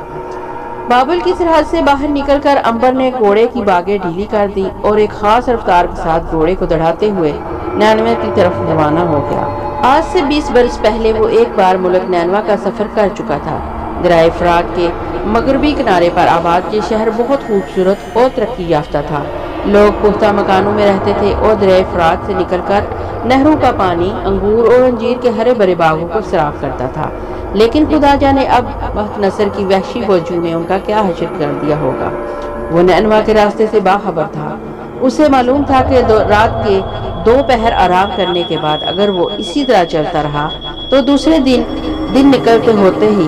بابل کی سرحد سے باہر نکل کر امبر نے گھوڑے کی باگیں ڈھیلی کر دی اور ایک خاص رفتار کے ساتھ گھوڑے کو دڑھاتے ہوئے نینوے کی طرف روانہ ہو گیا۔ آج سے 20 برس پہلے وہ ایک بار ملک نینوا کا سفر کر چکا تھا۔ دریائے فرات کے مغربی کنارے پر آباد یہ شہر بہت خوبصورت اور ترقی یافتہ تھا۔ لوگ پختہ مکانوں میں رہتے تھے اور دریائے فرات سے نکل کر نہروں کا پانی انگور اور انجیر کے ہرے بھرے باغوں کو سیراب کرتا تھا۔ لیکن خدا جانے اب بخت نصر کی وحشی فوجوں نے ان کا کیا حشر کر دیا ہوگا۔ وہ نینوا کے راستے سے باخبر تھا۔ اسے معلوم تھا کہ رات کے 2 پہر آرام کرنے کے بعد اگر وہ اسی طرح چلتا رہا تو دوسرے دن نکلتے ہوتے ہی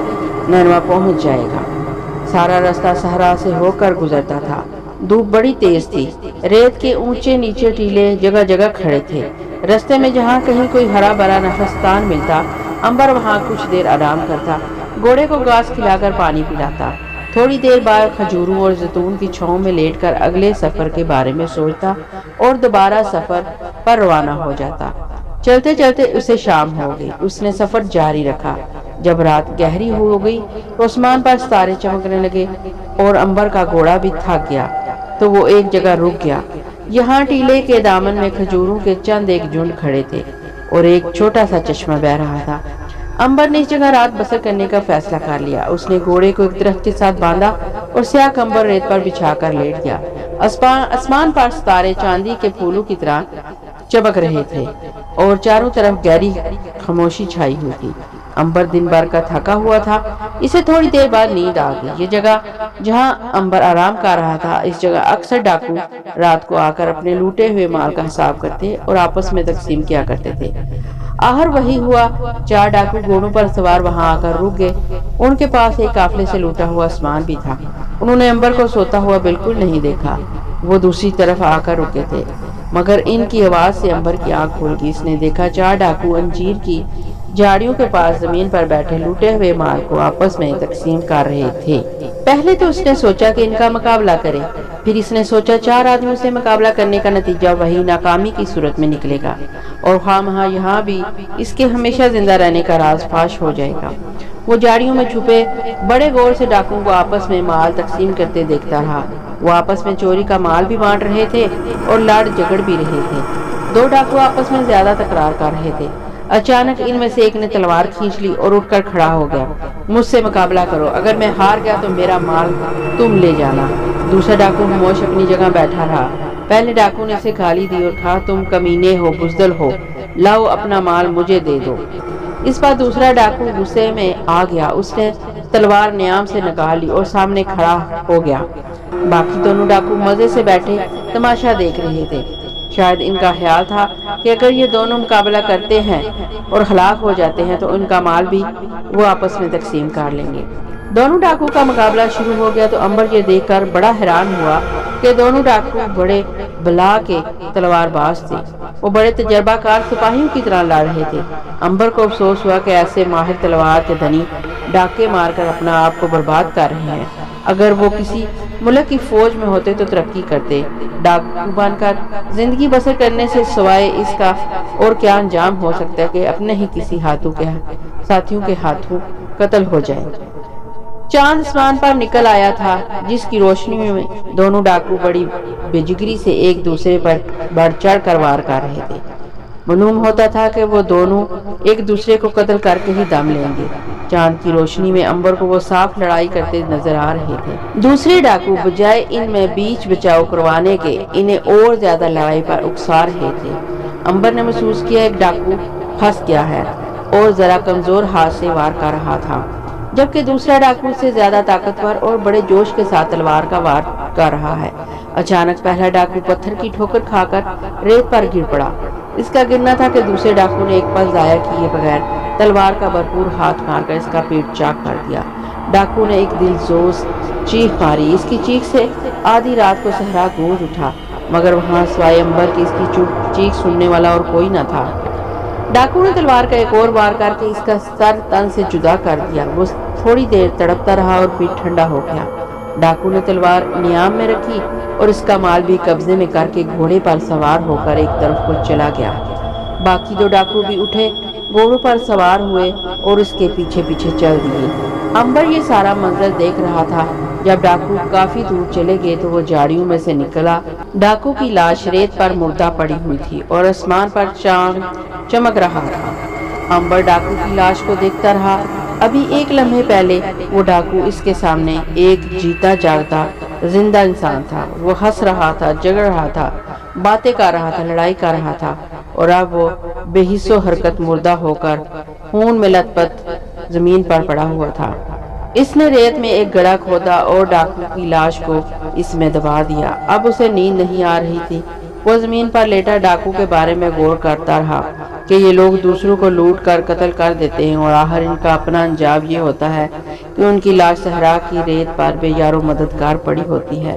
نینوا پہنچ جائے گا۔ سارا راستہ صحرا سے ہو کر گزرتا تھا۔ دھوپ بڑی تیز تھی۔ ریت کے اونچے نیچے ٹیلے جگہ جگہ کھڑے تھے۔ رستے میں جہاں کہیں کوئی ہرا بھرا نخستان ملتا، امبر وہاں کچھ دیر آرام کرتا، گھوڑے کو گھاس کھلا کر پانی پلاتا۔ تھوڑی دیر بعد کھجوروں اور زیتون کی چھاؤں میں لیٹ کر اگلے سفر کے بارے میں سوچتا اور دوبارہ سفر پر روانہ ہو جاتا۔ چلتے چلتے اسے شام ہو گئی۔ اس نے سفر جاری رکھا۔ جب رات گہری ہو گئی تو آسمان پر ستارے چمکنے لگے اور امبر کا گھوڑا بھی تھک گیا تو وہ ایک جگہ رک گیا۔ یہاں ٹیلے کے دامن میں کھجوروں کے چند ایک جھنڈ کھڑے تھے اور ایک چھوٹا سا چشمہ بہہ رہا تھا۔ امبر نے اس جگہ رات بسر کرنے کا فیصلہ کر لیا۔ اس نے گھوڑے کو ایک درخت کے ساتھ باندھا اور سیاہ کمبل ریت پر بچھا کر لیٹ گیا۔ آسمان پر ستارے چاندی کے پھولوں کی طرح چمک رہے تھے اور چاروں طرف گہری خاموشی چھائی ہوئی تھی۔ امبر دن بھر کا تھکا ہوا تھا۔ اسے تھوڑی دیر بعد نیند آ گئی۔ یہ جگہ جہاں امبر آرام کر رہا تھا، اس جگہ اکثر ڈاکو رات کو آ کر اپنے لوٹے ہوئے مال کا حساب کرتے اور آپس میں تقسیم کیا کرتے تھے۔ آخر وہی ہوا، 4 ڈاکو گھوڑوں پر سوار وہاں آ کر رک گئے۔ ان کے پاس ایک قافلے سے لوٹا ہوا سامان بھی تھا۔ انہوں نے امبر کو سوتا ہوا بالکل نہیں دیکھا، وہ دوسری طرف آ کر رکے تھے، مگر ان کی آواز سے امبر کی آنکھ کھل گئی۔ اس نے دیکھا 4 ڈاکو انجیر کی جھاڑیوں کے پاس زمین پر بیٹھے لوٹے ہوئے مال کو آپس میں تقسیم کر رہے تھے۔ پہلے تو اس نے سوچا کہ ان کا مقابلہ کرے، پھر اس نے سوچا 4 آدمیوں سے مقابلہ کرنے کا نتیجہ وہی ناکامی کی صورت میں نکلے گا، اور خواہ یہاں بھی اس کے ہمیشہ زندہ رہنے کا راز فاش ہو جائے گا۔ وہ جھاڑیوں میں چھپے بڑے غور سے ڈاکوؤں کو آپس میں مال تقسیم کرتے دیکھتا رہا۔ وہ آپس میں چوری کا مال بھی بانٹ رہے تھے اور لڑ جھگڑ بھی رہے تھے۔ 2 ڈاکو آپس میں زیادہ تکرار کر رہے تھے۔ اچانک ان میں سے ایک نے تلوار کھینچ لی اور اٹھ کر کھڑا ہو گیا۔ مجھ سے مقابلہ کرو، اگر میں ہار گیا تو میرا مال تم لے جانا۔ دوسرا ڈاکو خاموش اپنی جگہ بیٹھا رہا۔ پہلے ڈاکو نے اسے گالی دی اور کہا تم کمینے ہو، بزدل ہو، لاؤ اپنا مال مجھے دے دو۔ اس بار دوسرا ڈاکو غصے میں آ گیا، اس نے تلوار نیام سے نکال لی اور سامنے کھڑا ہو گیا۔ باقی دونوں ڈاکو مزے سے بیٹھے تماشا دیکھ رہے تھے۔ شاید ان کا خیال تھا کہ اگر یہ دونوں مقابلہ کرتے ہیں اور ہلاک ہو جاتے ہیں تو ان کا مال بھی وہ آپس میں تقسیم کر لیں گے۔ دونوں ڈاکو کا مقابلہ شروع ہو گیا تو امبر یہ دیکھ کر بڑا حیران ہوا کہ دونوں ڈاکو بڑے بلا کے تلوار باز تھے۔ وہ بڑے تجربہ کار سپاہیوں کی طرح لڑ رہے تھے۔ امبر کو افسوس ہوا کہ ایسے ماہر تلوار کے دھنی ڈاکے مار کر اپنا آپ کو برباد کر رہے ہیں۔ اگر وہ کسی ملک کی فوج میں ہوتے تو ترقی کرتے، ڈاکو بن کر زندگی بسر کرنے سے سوائے اس کا اور کیا انجام ہو سکتا ہے کہ اپنے ہی کسی ساتھیوں کے ہاتھوں قتل ہو جائے۔ چاند آسمان پر نکل آیا تھا، جس کی روشنی میں دونوں ڈاکو بڑی بےجگری سے ایک دوسرے پر بڑھ چڑھ کر وار کر رہے تھے۔ معلوم ہوتا تھا کہ وہ دونوں ایک دوسرے کو قتل کر کے ہی دم لیں گے۔ چاند کی روشنی میں امبر کو وہ صاف لڑائی کرتے نظر آ رہے تھے۔ دوسرے ڈاکو بجائے ان میں بیچ بچاؤ کروانے کے انہیں اور زیادہ لڑائی پر اکسا رہے تھے۔ امبر نے محسوس کیا ایک ڈاکو پھنس گیا ہے اور ذرا کمزور ہاتھ سے وار کر رہا تھا، جبکہ دوسرا ڈاکو سے زیادہ طاقتور اور بڑے جوش کے ساتھ تلوار کا وار کر رہا ہے۔ اچانک پہلا ڈاکو پتھر کی ٹھوکر کھا کر ریت پر گر پڑا۔ اس کا گرنا تھا کہ دوسرے ڈاکو نے ایک پل ضائع کیے بغیر تلوار کا بھرپور ہاتھ مار کر اس کا پیٹ چاک کر دیا۔ ڈاکو نے ایک دلسوز چیخ ماری۔ اس کی چیخ سے آدھی رات کو صحرا گونج اٹھا، مگر وہاں سوائے امبر کی اس کی چیخ سننے والا اور کوئی نہ تھا۔ ڈاکو نے تلوار کا ایک اور وار کر کے اس کا سر تن سے جدا کر دیا۔ وہ تھوڑی دیر تڑپتا رہا اور پھر ٹھنڈا ہو گیا۔ ڈاکو نے تلوار نیام میں رکھی اور اس کا مال بھی قبضے میں کر کے گھوڑے پر سوار ہو کر ایک طرف کو چلا گیا۔ باقی 2 ڈاکو بھی اٹھے، گھوڑوں پر سوار ہوئے اور اس کے پیچھے پیچھے چل دیے۔ امبر یہ سارا منظر دیکھ رہا تھا۔ جب ڈاکو کافی دور چلے گئے تو وہ جھاڑیوں میں سے نکلا۔ ڈاکو کی لاش ریت پر مردہ پڑی ہوئی تھی اور آسمان پر چاند چمک رہا تھا۔ امبر ڈاکو کی لاش کو دیکھتا رہا۔ ابھی ایک لمحے پہلے وہ ڈاکو اس کے سامنے ایک جیتا جاگتا زندہ انسان تھا۔ وہ ہنس رہا تھا، جگڑ رہا تھا، باتیں کر رہا تھا، لڑائی کر رہا تھا، اور اب وہ بے حس و حرکت مردہ ہو کر خون میں لت پت زمین پر پڑا ہوا تھا۔ اس نے ریت میں ایک گڑھا کھودا اور ڈاکو کی لاش کو اس میں دبا دیا۔ اب اسے نیند نہیں آ رہی تھی۔ وہ زمین پر لیٹا ڈاکو کے بارے میں غور کرتا رہا کہ یہ لوگ دوسروں کو لوٹ کر قتل کر دیتے ہیں اور آخر ان کا اپنا انجام یہ ہوتا ہے کہ ان کی لاش صحرا کی ریت پر بے یار و مددگار پڑی ہوتی ہے۔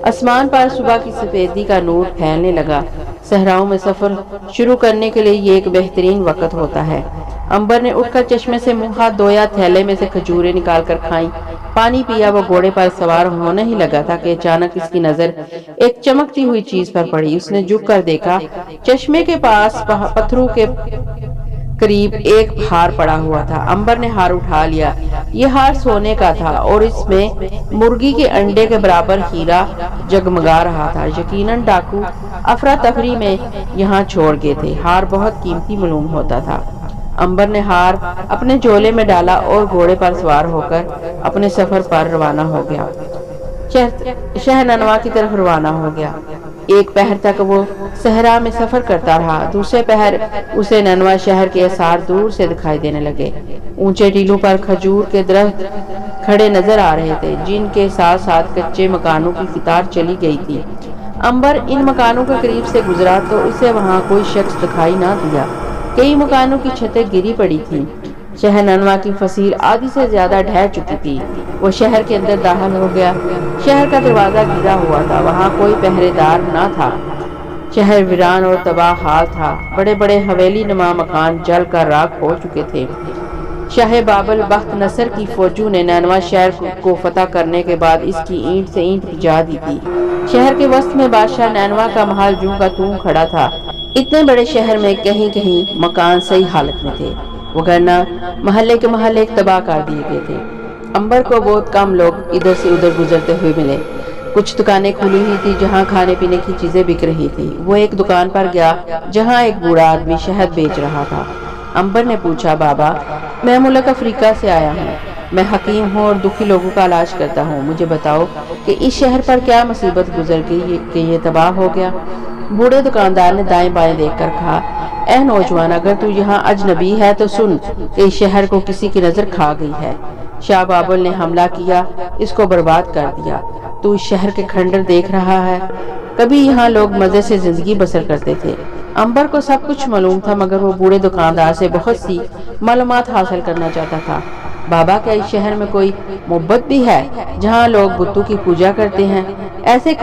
آسمان پر صبح کی سفیدی کا نور پھیلنے لگا۔ صحراؤں میں سفر شروع کرنے کے لیے یہ ایک بہترین وقت ہوتا ہے۔ امبر نے اٹھ کر چشمے سے منہ ہاتھ دھویا، تھیلے میں سے کھجوریں نکال کر کھائیں، پانی پیا۔ وہ گھوڑے پر سوار ہونے ہی لگا تھا کہ اچانک اس کی نظر ایک چمکتی ہوئی چیز پر پڑی۔ اس نے جھک کر دیکھا، چشمے کے پاس پتھروں کے قریب ایک ہار پڑا ہوا تھا۔ امبر نے ہار اٹھا لیا۔ یہ ہار سونے کا تھا اور اس میں مرغی کے انڈے کے برابر ہیرا جگمگا رہا تھا۔ یقیناً ڈاکو افراتفری میں یہاں چھوڑ گئے تھے۔ ہار بہت قیمتی معلوم ہوتا تھا۔ امبر نے ہار اپنے جھولے میں ڈالا اور گھوڑے پر سوار ہو کر اپنے سفر پر روانہ ہو گیا۔ شہر ننوا کی طرف روانہ ہو گیا۔ ایک پہر تک وہ صحرا میں سفر کرتا رہا۔ دوسرے پہر اسے ننوا شہر کے آثار دور سے دکھائی دینے لگے۔ اونچے ٹیلوں پر کھجور کے درخت کھڑے نظر آ رہے تھے، جن کے ساتھ ساتھ کچے مکانوں کی قطار چلی گئی تھی۔ امبر ان مکانوں کے قریب سے گزرا تو اسے وہاں کوئی شخص دکھائی نہ دیا۔ کئی مکانوں کی چھتیں گری پڑی تھیں۔ شہر نینوا کی فصیل آدھی سے زیادہ ڈھہ چکی تھی۔ وہ شہر کے اندر داخل ہو گیا۔ شہر کا دروازہ گرا ہوا تھا، وہاں کوئی پہرے دار نہ تھا۔ شہر ویران اور تباہ حال تھا۔ بڑے بڑے حویلی نما مکان جل کر راکھ ہو چکے تھے۔ شاہ بابل بخت نصر کی فوجوں نے نینوا شہر کو فتح کرنے کے بعد اس کی اینٹ سے اینٹ بجا دی تھی۔ شہر کے وسط میں بادشاہ نینوا کا محل جوں کا توں کھڑا تھا۔ اتنے بڑے شہر میں کہیں کہیں مکان صحیح حالت میں تھے، وگرنہ محلے کے محلے تباہ کر دیے گئے تھے۔ امبر کو بہت کم لوگ ادھر سے ادھر گزرتے ہوئے ملے۔ کچھ دکانیں کھلی ہوئی تھی جہاں کھانے پینے کی چیزیں بک رہی تھی۔ وہ ایک دکان پر گیا جہاں ایک بوڑھا آدمی شہد بیچ رہا تھا۔ امبر نے پوچھا، بابا میں ملک افریقہ سے آیا ہوں، میں حکیم ہوں اور دکھی لوگوں کا علاج کرتا ہوں، مجھے بتاؤ کہ اس شہر پر کیا مصیبت گزر گئی کہ یہ تباہ ہو گیا؟ بوڑھے دکاندار نے دائیں بائیں دیکھ کر کہا، اے نوجوان، اگر تو یہاں اجنبی ہے تو سن کہ اس شہر کو کسی کی نظر کھا گئی ہے۔ شاہ بابل نے حملہ کیا، اس کو برباد کر دیا۔ تو اس شہر کے کھنڈر دیکھ رہا ہے، کبھی یہاں لوگ مزے سے زندگی بسر کرتے تھے۔ امبر کو سب کچھ معلوم تھا، مگر وہ بوڑھے دکاندار سے بہت سی معلومات حاصل کرنا چاہتا تھا۔ بابا کیا اس شہر میں کوئی معبد بھی ہے جہاں لوگ بتوں کی پوجا کرتے ہیں؟ ایسے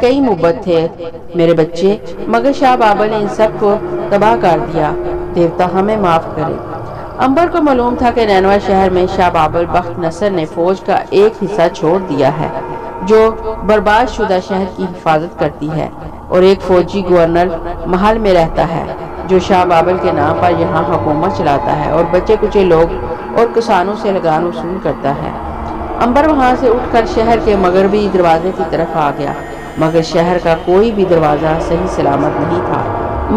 کئی معبد تھے میرے بچے، مگر شاہ بابل نے ان سب کو تباہ کر دیا، دیوتا ہمیں معاف کرے۔ امبر کو معلوم تھا کہ نینوا شہر میں شاہ بابل بخت نصر نے فوج کا ایک حصہ چھوڑ دیا ہے جو برباد شدہ شہر کی حفاظت کرتی ہے، اور ایک فوجی گورنر محل میں رہتا ہے جو شاہ بابل کے نام پر یہاں حکومت چلاتا ہے اور بچے کچے لوگ اور کسانوں سے لگان وصول کرتا ہے۔ امبر وہاں سے اٹھ کر شہر کے مغربی دروازے کی طرف آ گیا، مگر شہر کا کوئی بھی دروازہ صحیح سلامت نہیں تھا۔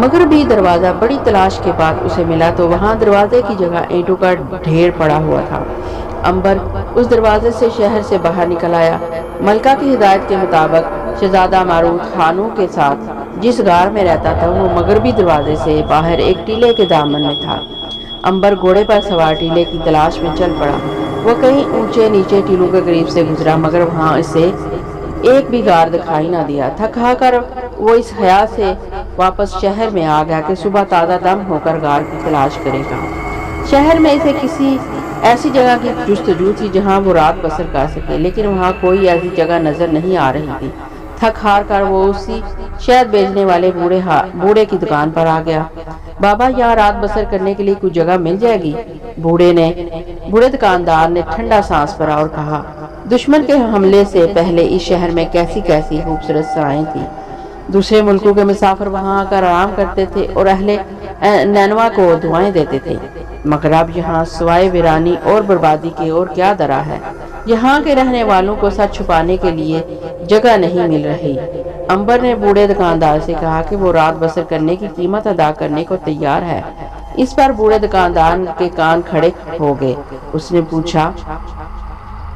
مغربی دروازہ بڑی تلاش کے بعد اسے ملا تو وہاں دروازے کی جگہ اینٹوں کا ڈھیر پڑا ہوا تھا۔ امبر اس دروازے سے شہر سے باہر نکل آیا۔ ملکہ کی ہدایت کے مطابق شہزادہ ماروت خانوں کے ساتھ جس غار میں رہتا تھا وہ مغربی دروازے سے باہر ایک ٹیلے کے دامن میں تھا۔ امبر گھوڑے پر سوار ٹیلے کی تلاش میں چل پڑا۔ وہ کہیں اونچے نیچے ٹیلوں کے قریب سے گزرا، مگر وہاں اسے ایک بھی غار دکھائی نہ دیا۔ تھک ہار کر وہ اس خیال سے واپس شہر میں آ گیا کہ صبح تازہ دم ہو کر غار کی تلاش کرے گا۔ شہر میں اسے کسی ایسی جگہ کی جستجو تھی جہاں وہ رات بسر کر سکے، لیکن وہاں کوئی ایسی جگہ نظر نہیں آ رہی تھی۔ تھک ہار کر وہ اسی شہد بیچنے والے بوڑھے کی دکان پر آ گیا۔ بابا یہاں رات بسر کرنے کے لیے کوئی جگہ مل جائے گی؟ بوڑھے دکاندار نے ٹھنڈا سانس بھرا اور کہا، دشمن کے حملے سے پہلے اس شہر میں کیسی کیسی خوبصورت سرائیں تھیں۔ دوسرے ملکوں کے مسافر وہاں آ کر آرام کرتے تھے اور اہل نینوا کو دعائیں دیتے تھے، مگر اب یہاں سوائے ویرانی اور بربادی کے اور کیا درا ہے؟ یہاں کے رہنے والوں کو سچ چھپانے کے لیے جگہ نہیں مل رہی۔ امبر نے بوڑھے دکاندار سے کہا کہ وہ رات بسر کرنے کی قیمت ادا کرنے کو تیار ہے۔ اس پر بوڑھے دکاندار کے کان کھڑے ہو گئے۔ اس نے پوچھا،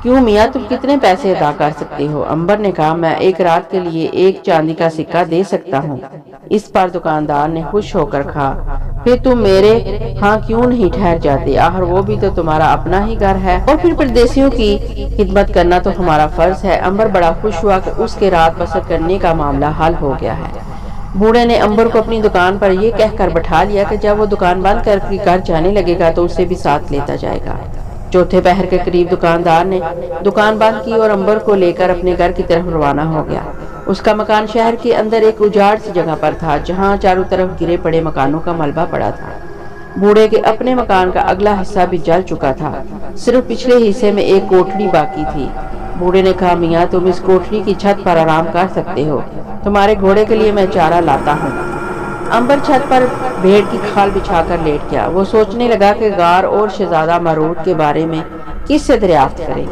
کیوں میاں، تم کتنے پیسے ادا کر سکتے ہو؟ امبر نے کہا، میں ایک رات کے لیے ایک چاندی کا سکہ دے سکتا ہوں۔ اس پر دکاندار نے خوش ہو کر کہا، پھر تم میرے ہاں کیوں نہیں ٹھہر جاتے؟ آخر وہ بھی تو تمہارا اپنا ہی گھر ہے، اور پھر پردیسیوں کی خدمت کرنا تو ہمارا فرض ہے۔ امبر بڑا خوش ہوا کہ اس کے رات بسر کرنے کا معاملہ حل ہو گیا ہے۔ بوڑھے نے امبر کو اپنی دکان پر یہ کہہ کر بٹھا لیا کہ جب وہ دکان بند کر کے گھر جانے لگے گا تو اسے بھی ساتھ لیتا جائے گا۔ چوتھے پہر کے قریب دکاندار نے دکان بند کی اور امبر کو لے کر اپنے گھر کی طرف روانہ ہو گیا۔ اس کا مکان شہر کے اندر ایک اجاڑ سی جگہ پر تھا جہاں چاروں طرف گرے پڑے مکانوں کا ملبہ پڑا تھا۔ بوڑھے کے اپنے مکان کا اگلا حصہ بھی جل چکا تھا، صرف پچھلے حصے میں ایک کوٹھڑی باقی تھی۔ بوڑھے نے کہا، میاں تم اس کوٹھڑی کی چھت پر آرام کر سکتے ہو، تمہارے گھوڑے کے لیے میں چارہ لاتا ہوں۔ امبر چھت پر بھیڑ کی کھال بچھا کر لیٹ گیا۔ وہ سوچنے لگا کہ غار اور شہزادہ ماروت کے بارے میں کس سے دریافت کرے۔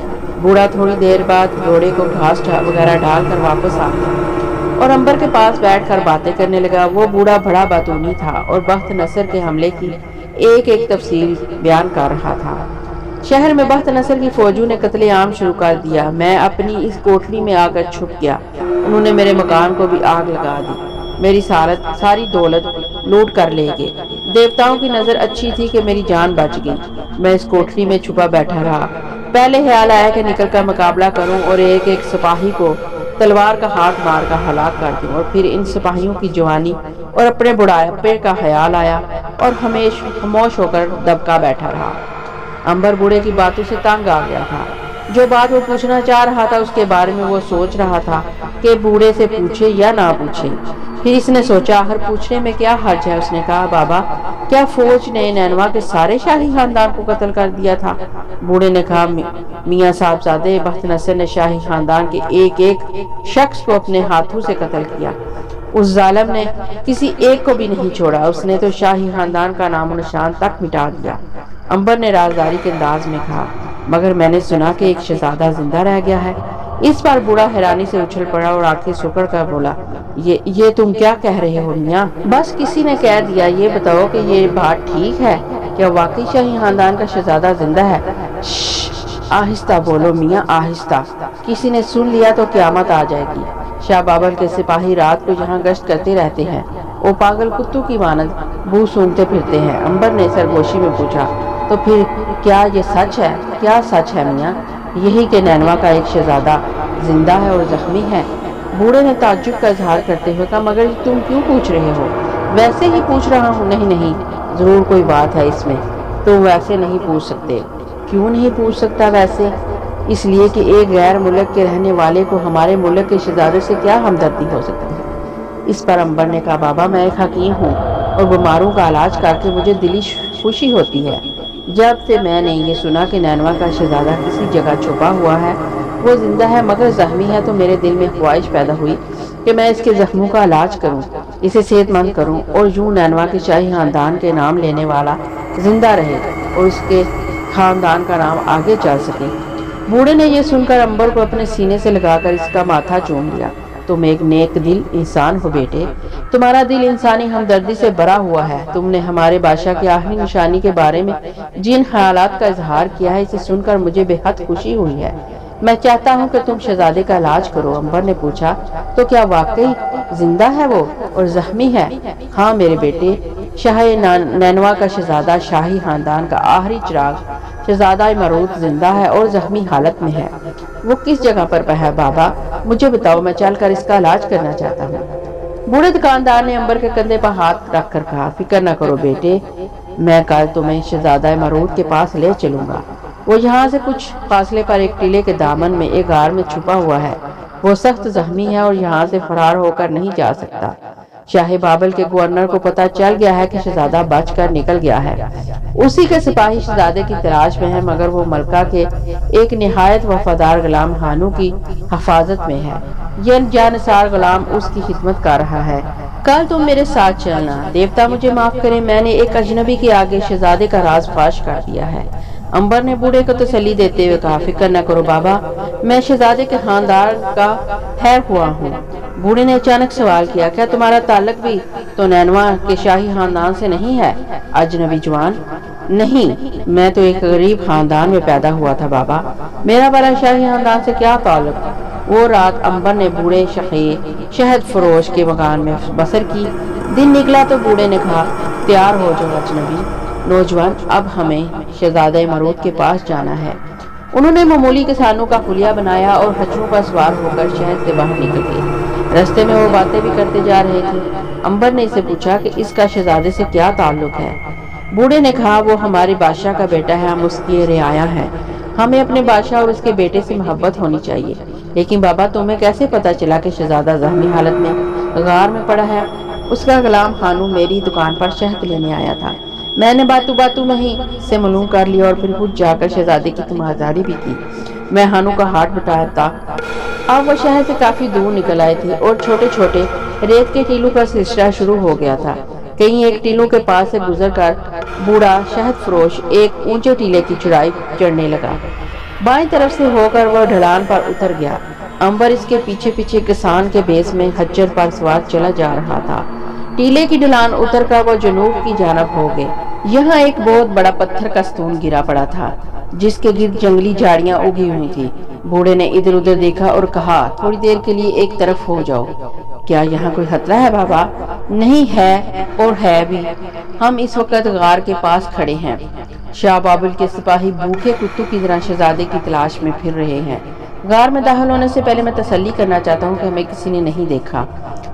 بوڑھا تھوڑی دیر بعد گھوڑے کو گھاس وغیرہ ڈال کر واپس آ گیا اور امبر کے پاس بیٹھ کر باتیں کرنے لگا۔ وہ بوڑھا بڑا باتونی تھا اور بخت نصر کے حملے کی ایک ایک تفصیل بیان کر رہا تھا۔ شہر میں بخت نصر کی فوجوں نے قتل عام شروع کر دیا۔ میں اپنی اس کوٹھڑی میں آ کر چھپ گیا، انہوں نے میرے مکان کو بھی آگ لگا دی، میری ساری دولت لوٹ کر لے گئے۔ دیوتاؤں کی نظر اچھی تھی کہ میری جان بچ گئی۔ میں اس کوٹھڑی میں چھپا بیٹھا رہا۔ پہلے خیال آیا کہ نکل کر مقابلہ کروں اور ایک ایک سپاہی کو تلوار کا ہاتھ مار کر ہلاک کر دوں، اور پھر ان سپاہیوں کی جوانی اور اپنے بڑھاپے کا خیال آیا اور خاموش ہو کر دبکا بیٹھا رہا۔ عنبر بوڑھے کی باتوں سے تنگ آ گیا تھا۔ جو بات وہ پوچھنا چاہ رہا تھا اس کے بارے میں وہ سوچ رہا تھا کہ بوڑھے سے پوچھے یا نہ پوچھے۔ پھر اس نے سوچا ہر پوچھنے میں کیا حرج ہے۔ اس نے کہا بابا کیا فوج نے نینوا کے سارے شاہی خاندان کو قتل کر دیا تھا؟ بوڑھے نے کہا میاں صاحبزادے بخت نصر نے شاہی خاندان کے ایک ایک شخص کو اپنے ہاتھوں سے قتل کیا۔ اس ظالم نے کسی ایک کو بھی نہیں چھوڑا، اس نے تو شاہی خاندان کا نام و نشان تک مٹا دیا۔ عنبر نے رازداری کے انداز میں کہا مگر میں نے سنا کہ ایک شہزادہ زندہ رہ گیا ہے۔ اس پر بوڑھا حیرانی سے اچھل پڑا اور آنکھیں سکڑ کر بولا یہ تم کیا کہہ رہے ہو میاں؟ بس کسی نے کہہ دیا، یہ بتاؤ کہ یہ بات ٹھیک ہے؟ کیا واقعی شاہی خاندان کا شہزادہ زندہ ہے؟ آہستہ بولو میاں آہستہ، کسی نے سن لیا تو قیامت آ جائے گی۔ شاہ بابل کے سپاہی رات کو یہاں گشت کرتے رہتے ہیں، وہ پاگل کتوں کی مانند بو سونگتے پھرتے ہیں۔ عنبر نے سرگوشی میں پوچھا تو پھر کیا یہ سچ ہے؟ کیا سچ ہے میاں؟ یہی کہ نینوا کا ایک شہزادہ زندہ ہے اور زخمی ہے؟ بوڑھے نے تعجب کا اظہار کرتے ہوئے کہا مگر تم کیوں پوچھ رہے ہو؟ ویسے ہی پوچھ رہا ہوں۔ نہیں ضرور کوئی بات ہے اس میں، تم ویسے نہیں پوچھ سکتے۔ کیوں نہیں پوچھ سکتا ویسے؟ اس لیے کہ ایک غیر ملک کے رہنے والے کو ہمارے ملک کے شہزادے سے کیا ہمدردی ہو سکتی ہے؟ اس پر عنبر نے کہا بابا میں ایک حکیم ہوں اور بیماروں کا علاج کر کے مجھے دلی خوشی ہوتی ہے۔ جب سے میں نے یہ سنا کہ نینوا کا شہزادہ کسی جگہ چھپا ہوا ہے، وہ زندہ ہے مگر زخمی ہے، تو میرے دل میں خواہش پیدا ہوئی کہ میں اس کے زخموں کا علاج کروں، اسے صحت مند کروں اور یوں نینوا کے شاہی خاندان کے نام لینے والا زندہ رہے اور اس کے خاندان کا نام آگے چل سکے۔ بوڑھے نے یہ سن کر عنبر کو اپنے سینے سے لگا کر اس کا ماتھا چوم لیا۔ تم ایک نیک دل انسان ہو بیٹے، تمہارا دل انسانی ہمدردی سے بھرا ہوا ہے۔ تم نے ہمارے بادشاہ کی آخری نشانی کے بارے میں جن خیالات کا اظہار کیا ہے اسے سن کر مجھے بے حد خوشی ہوئی ہے۔ میں چاہتا ہوں کہ تم شہزادے کا علاج کرو۔ عنبر نے پوچھا تو کیا واقعی زندہ ہے وہ اور زخمی ہے؟ ہاں میرے بیٹے، شاہ نینوا کا شہزادہ شاہی خاندان کا آخری چراغ شہزادہ مرود زندہ ہے اور زخمی حالت میں ہے۔ وہ کس جگہ پر ہے بابا؟ مجھے بتاؤ، میں چل کر اس کا علاج کرنا چاہتا ہوں۔ بوڑھے دکاندار نے عنبر کے کندھے پر ہاتھ رکھ کر کہا فکر نہ کرو بیٹے، میں کل تمہیں شہزادہ مرود کے پاس لے چلوں گا۔ وہ یہاں سے کچھ فاصلے پر ایک ٹیلے کے دامن میں ایک غار میں چھپا ہوا ہے۔ وہ سخت زخمی ہے اور یہاں سے فرار ہو کر نہیں جا سکتا۔ شاہ بابل کے گورنر کو پتہ چل گیا ہے کہ شہزادہ بچ کر نکل گیا ہے۔ اسی کے سپاہی شہزادے کی تلاش میں ہے مگر وہ ملکہ کے ایک نہایت وفادار غلام خانو کی حفاظت میں ہے۔ یہ جانثار غلام اس کی خدمت کر رہا ہے۔ کل تم میرے ساتھ چلنا۔ دیوتا مجھے معاف کرے، میں نے ایک اجنبی کے آگے شہزادے کا راز فاش کر دیا ہے۔ عنبر نے بوڑھے کو تسلی دیتے ہوئے کہا فکر نہ کرو بابا، میں شہزادے کے خاندان کا خیر ہوا ہوں۔ بوڑھے نے اچانک سوال کیا کیا تمہارا تعلق بھی تو نینوا کے شاہی خاندان سے نہیں ہے؟ اجنبی جوان، نہیں، میں تو ایک غریب خاندان میں پیدا ہوا تھا بابا، میرا بڑا شاہی خاندان سے کیا تعلق؟ وہ رات عنبر نے بوڑھے شہد فروش کے مکان میں بسر کی۔ دن نکلا تو بوڑھے نے کہا تیار ہو جاؤ اجنبی نوجوان، اب ہمیں شہزادہ مرود کے پاس جانا ہے۔ انہوں نے معمولی کسانوں کا خلیہ بنایا اور خچروں پر سوار ہو کر شہر سے باہر نکل گئے۔ رستے میں وہ باتیں بھی کرتے جا رہے تھے۔ عنبر نے اسے پوچھا کہ اس کا شہزادے سے کیا تعلق ہے؟ بوڑھے نے کہا وہ ہمارے بادشاہ کا بیٹا ہے، ہم اس کی رعایا ہیں، ہمیں اپنے بادشاہ اور اس کے بیٹے سے محبت ہونی چاہیے۔ لیکن بابا تمہیں کیسے پتا چلا کہ شہزادہ زخمی حالت میں غار میں پڑا ہے؟ اس کا غلام خانو میری دکان پر شہد لینے آیا تھا، میں نے باتوں میں ہی سے معلوم کر لیا اور پھر خود جا کر شہزادے کی تیمارداری بھی کی۔ میں خانو کا ہاتھ بٹایا تھا۔ اب وہ شہر سے کافی دور نکل آئے تھے اور چھوٹے چھوٹے ریت کے ٹیلوں کا سلسلہ شروع ہو گیا تھا۔ کہیں ایک ٹیلوں کے پاس سے گزر کر بوڑھا شہد فروش ایک اونچے ٹیلے کی چڑھائی چڑھنے لگا۔ بائیں طرف سے ہو کر وہ ڈھلان پر اتر گیا۔ عنبر اس کے پیچھے پیچھے کسان کے بیس میں خچر پر سوار چلا جا رہا تھا۔ ٹیلے کی ڈھلان اتر کر وہ جنوب کی جانب ہو گئے۔ یہاں ایک بہت بڑا پتھر کا ستون گرا پڑا تھا جس کے گرد جنگلی جھاڑیاں اگی ہوئی تھی۔ بوڑھے نے ادھر ادھر دیکھا اور کہا تھوڑی دیر کے لیے ایک طرف ہو جاؤ۔ کیا یہاں کوئی خطرہ ہے بابا؟ نہیں ہے اور ہے بھی، ہم اس وقت غار کے پاس کھڑے ہیں۔ شاہ بابل کے سپاہی بھوکے کتوں کی طرح شہزادے کی تلاش میں پھر رہے ہیں۔ غار میں داخل ہونے سے پہلے میں تسلی کرنا چاہتا ہوں کہ ہمیں کسی نے نہیں دیکھا۔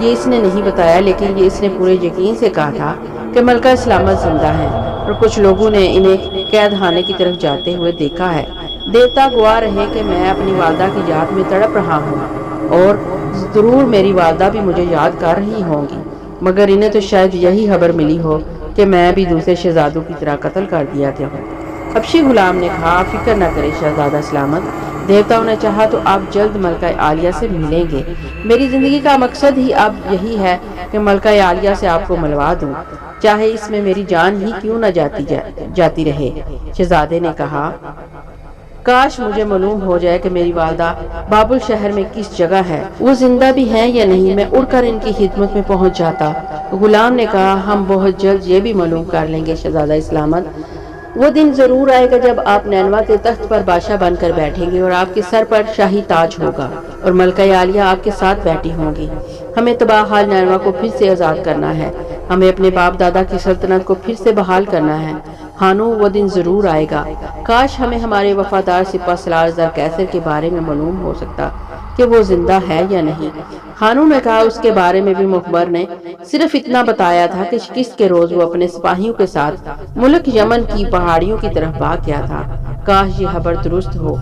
یہ اس نے نہیں بتایا، لیکن یہ اس نے پورے یقین سے کہا تھا کہ ملکہ سلامت زندہ ہیں اور کچھ لوگوں نے انہیں قید خانے کی طرف جاتے ہوئے دیکھا ہے۔ دیوتا گواہ رہے کہ میں اپنی والدہ کی یاد میں تڑپ رہا ہوں اور ضرور میری والدہ بھی مجھے یاد کر رہی ہوں گی، مگر انہیں تو شاید یہی خبر ملی ہو کہ میں بھی دوسرے شہزادوں کی طرح قتل کر دیا گیا ہوں۔ حبشی غلام نے کہا، فکر نہ کرے شہزادہ سلامت، دیوتاؤں نے چاہا تو آپ جلد ملکہ عالیہ سے ملیں گے۔ میری زندگی کا مقصد ہی اب یہی ہے کہ ملکہ عالیہ سے آپ کو ملوا دوں، چاہے اس میں میری جان ہی کیوں نہ جاتی رہے۔ شہزادے نے کہا، کاش مجھے معلوم ہو جائے کہ میری والدہ بابل شہر میں کس جگہ ہے، وہ زندہ بھی ہیں یا نہیں، میں اڑ کر ان کی خدمت میں پہنچ جاتا۔ غلام نے کہا، ہم بہت جلد یہ بھی معلوم کر لیں گے شہزادہ سلامت۔ وہ دن ضرور آئے گا جب آپ نینوا کے تخت پر بادشاہ بن کر بیٹھیں گے اور آپ کے سر پر شاہی تاج ہوگا اور ملکہ عالیہ آپ کے ساتھ بیٹھی ہوں گی۔ ہمیں تباہ حال نینوا کو پھر سے آزاد کرنا ہے، ہمیں اپنے باپ دادا کی سلطنت کو پھر سے بحال کرنا ہے۔ ہانو، وہ دن ضرور آئے گا، کاش ہمیں ہمارے وفادار سپہ سالار زرکیسر کے بارے میں معلوم ہو سکتا کہ وہ زندہ ہے یا نہیں۔ ہانو نے کہا، اس کے بارے میں بھی مخبر نے صرف اتنا بتایا تھا کہ شکست کے روز وہ اپنے سپاہیوں کے ساتھ ملک یمن کی پہاڑیوں کی طرف بھاگ گیا تھا۔ کاش یہ خبر درست ہو،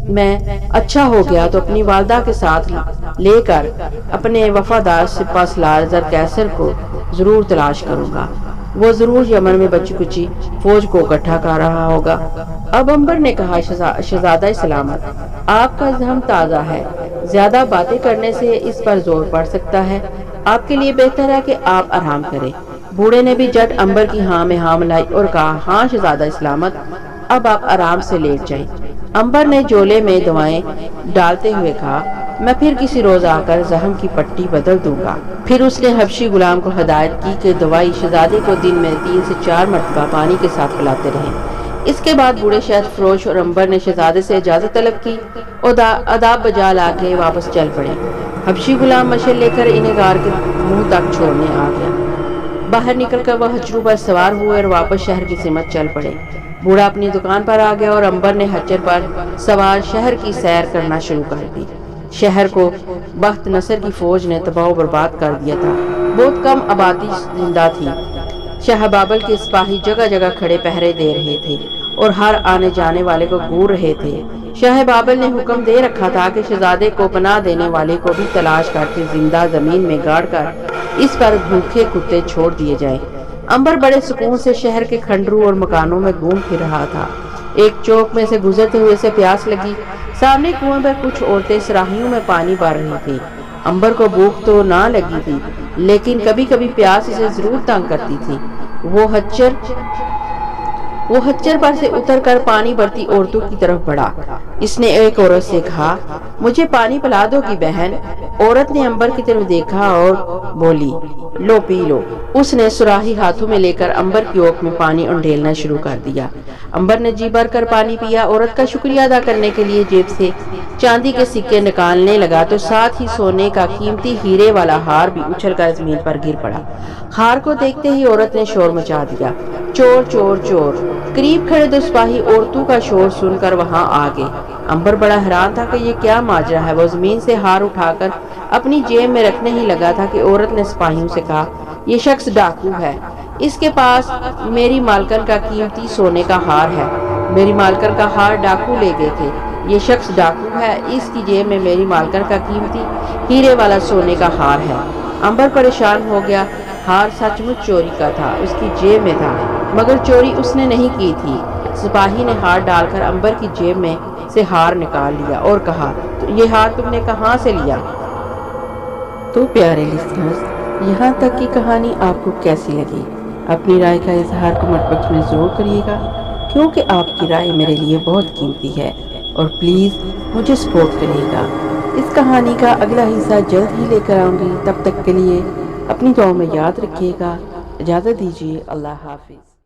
میں اچھا ہو گیا تو اپنی والدہ کے ساتھ لے کر اپنے وفادار سپہ سالار زرکیسر کو ضرور تلاش کروں گا، وہ ضرور یمن میں بچی کچی فوج کو اکٹھا کر رہا ہوگا۔ اب امبر نے کہا، شہزادہ سلامت، آپ کا ذہن تازہ ہے، زیادہ باتیں کرنے سے اس پر زور پڑ سکتا ہے، آپ کے لیے بہتر ہے کہ آپ آرام کریں۔ بوڑھے نے بھی جٹ امبر کی ہاں میں ہاں ملائی اور کہا، ہاں شہزادہ سلامت، اب آپ آرام سے لیٹ جائیں۔ امبر نے جولے میں دوائیں ڈالتے ہوئے کہا، میں پھر کسی روز آ کر زخم کی پٹی بدل دوں گا۔ پھر اس نے حبشی غلام کو ہدایت کی کہ دوائی شہزادے کو دن میں 3 سے 4 مرتبہ پانی کے ساتھ پلاتے رہیں۔ اس کے بعد بوڑھے شہد فروش اور امبر نے شہزادے سے اجازت طلب کی اور آداب بجا لا کے واپس چل پڑے۔ حبشی غلام مشعل لے کر انہیں غار کے منہ تک چھوڑنے آ گیا۔ باہر نکل کر وہ ہچروں پر سوار ہوئے اور واپس شہر کی سمت چل پڑے۔ بوڑھا اپنی دکان پر آ گیا اور امبر نے ہچر پر سوار شہر کی سیر کرنا شروع کر دی۔ شہر کو بخت نصر کی فوج نے تباہ و برباد کر دیا تھا، بہت کم آبادی زندہ تھی۔ شاہ بابل کے سپاہی جگہ جگہ کھڑے پہرے دے رہے تھے اور ہر آنے جانے والے کو گور رہے تھے۔ شاہ بابل نے حکم دے رکھا تھا کہ شہزادے کو پناہ دینے والے کو بھی تلاش کر کے زندہ زمین میں گاڑ کر اس پر بھوکے کتے چھوڑ دیے جائیں۔ امبر بڑے سکون سے شہر کے کھنڈروں اور مکانوں میں گھوم پھر رہا تھا۔ ایک چوک میں سے گزرتے ہوئے اسے پیاس لگی۔ سامنے کنویں پر کچھ عورتیں صراحیوں میں پانی بھر رہی تھیں۔ امبر کو بھوک تو نہ لگی تھی، لیکن کبھی کبھی پیاس اسے ضرور تنگ کرتی تھی۔ وہ ہچر پر سے اتر کر پانی بھرتی عورتوں کی طرف بڑھا۔ اس نے ایک عورت سے کہا، مجھے پانی پلا دو گی بہن؟ عورت نے امبر کی طرف دیکھا اور بولی، لو پی لو۔ اس نے سراہی ہاتھوں میں لے کر امبر کی اوک میں پانی انڈیلنا شروع کر دیا۔ امبر نے جی بھر کر پانی پیا۔ عورت کا شکریہ ادا کرنے کے لیے جیب سے چاندی کے سکے نکالنے لگا تو ساتھ ہی سونے کا قیمتی ہیرے والا ہار بھی اچھل کر زمین پر گر پڑا۔ ہار کو دیکھتے ہی عورت نے شور مچا دیا، چور چور چور۔ قریب کھڑے دو سپاہی عورتوں کا شور سن کر وہاں آ گئے۔ امبر بڑا حیران تھا کہ یہ کیا ماجرا ہے۔ وہ زمین سے ہار اٹھا کر اپنی جیب میں رکھنے ہی لگا تھا کہ عورت نے سپاہیوں سے کہا، یہ شخص ڈاکو ہے، اس کے پاس میری مالکن کا قیمتی سونے کا ہار ہے۔ میری مالکن کا ہار ڈاکو لے گئے تھے، یہ شخص ڈاکو ہے، اس کی جیب میں میری مالکن کا قیمتی ہیرے والا سونے کا ہار ہے۔ امبر پریشان ہو گیا۔ ہار سچ مچ چوری کا تھا، اس کی جیب میں تھا، مگر چوری اس نے نہیں کی تھی۔ سپاہی نے ہار ڈال کر امبر کی جیب میں سے ہار نکال لیا اور کہا، تو یہ ہار تم نے کہاں سے لیا؟ تو پیارے لسنرز، یہاں تک کی کہانی آپ کو کیسی لگی؟ اپنی رائے کا اظہار کمنٹ باکس میں ضرور کریے گا، کیونکہ آپ کی رائے میرے لیے بہت قیمتی ہے، اور پلیز مجھے سپورٹ کریے گا۔ اس کہانی کا اگلا حصہ جلد ہی لے کر آؤں گی، تب تک کے لیے اپنی دعاؤں میں یاد رکھیے گا۔ اجازت دیجیے، اللہ حافظ۔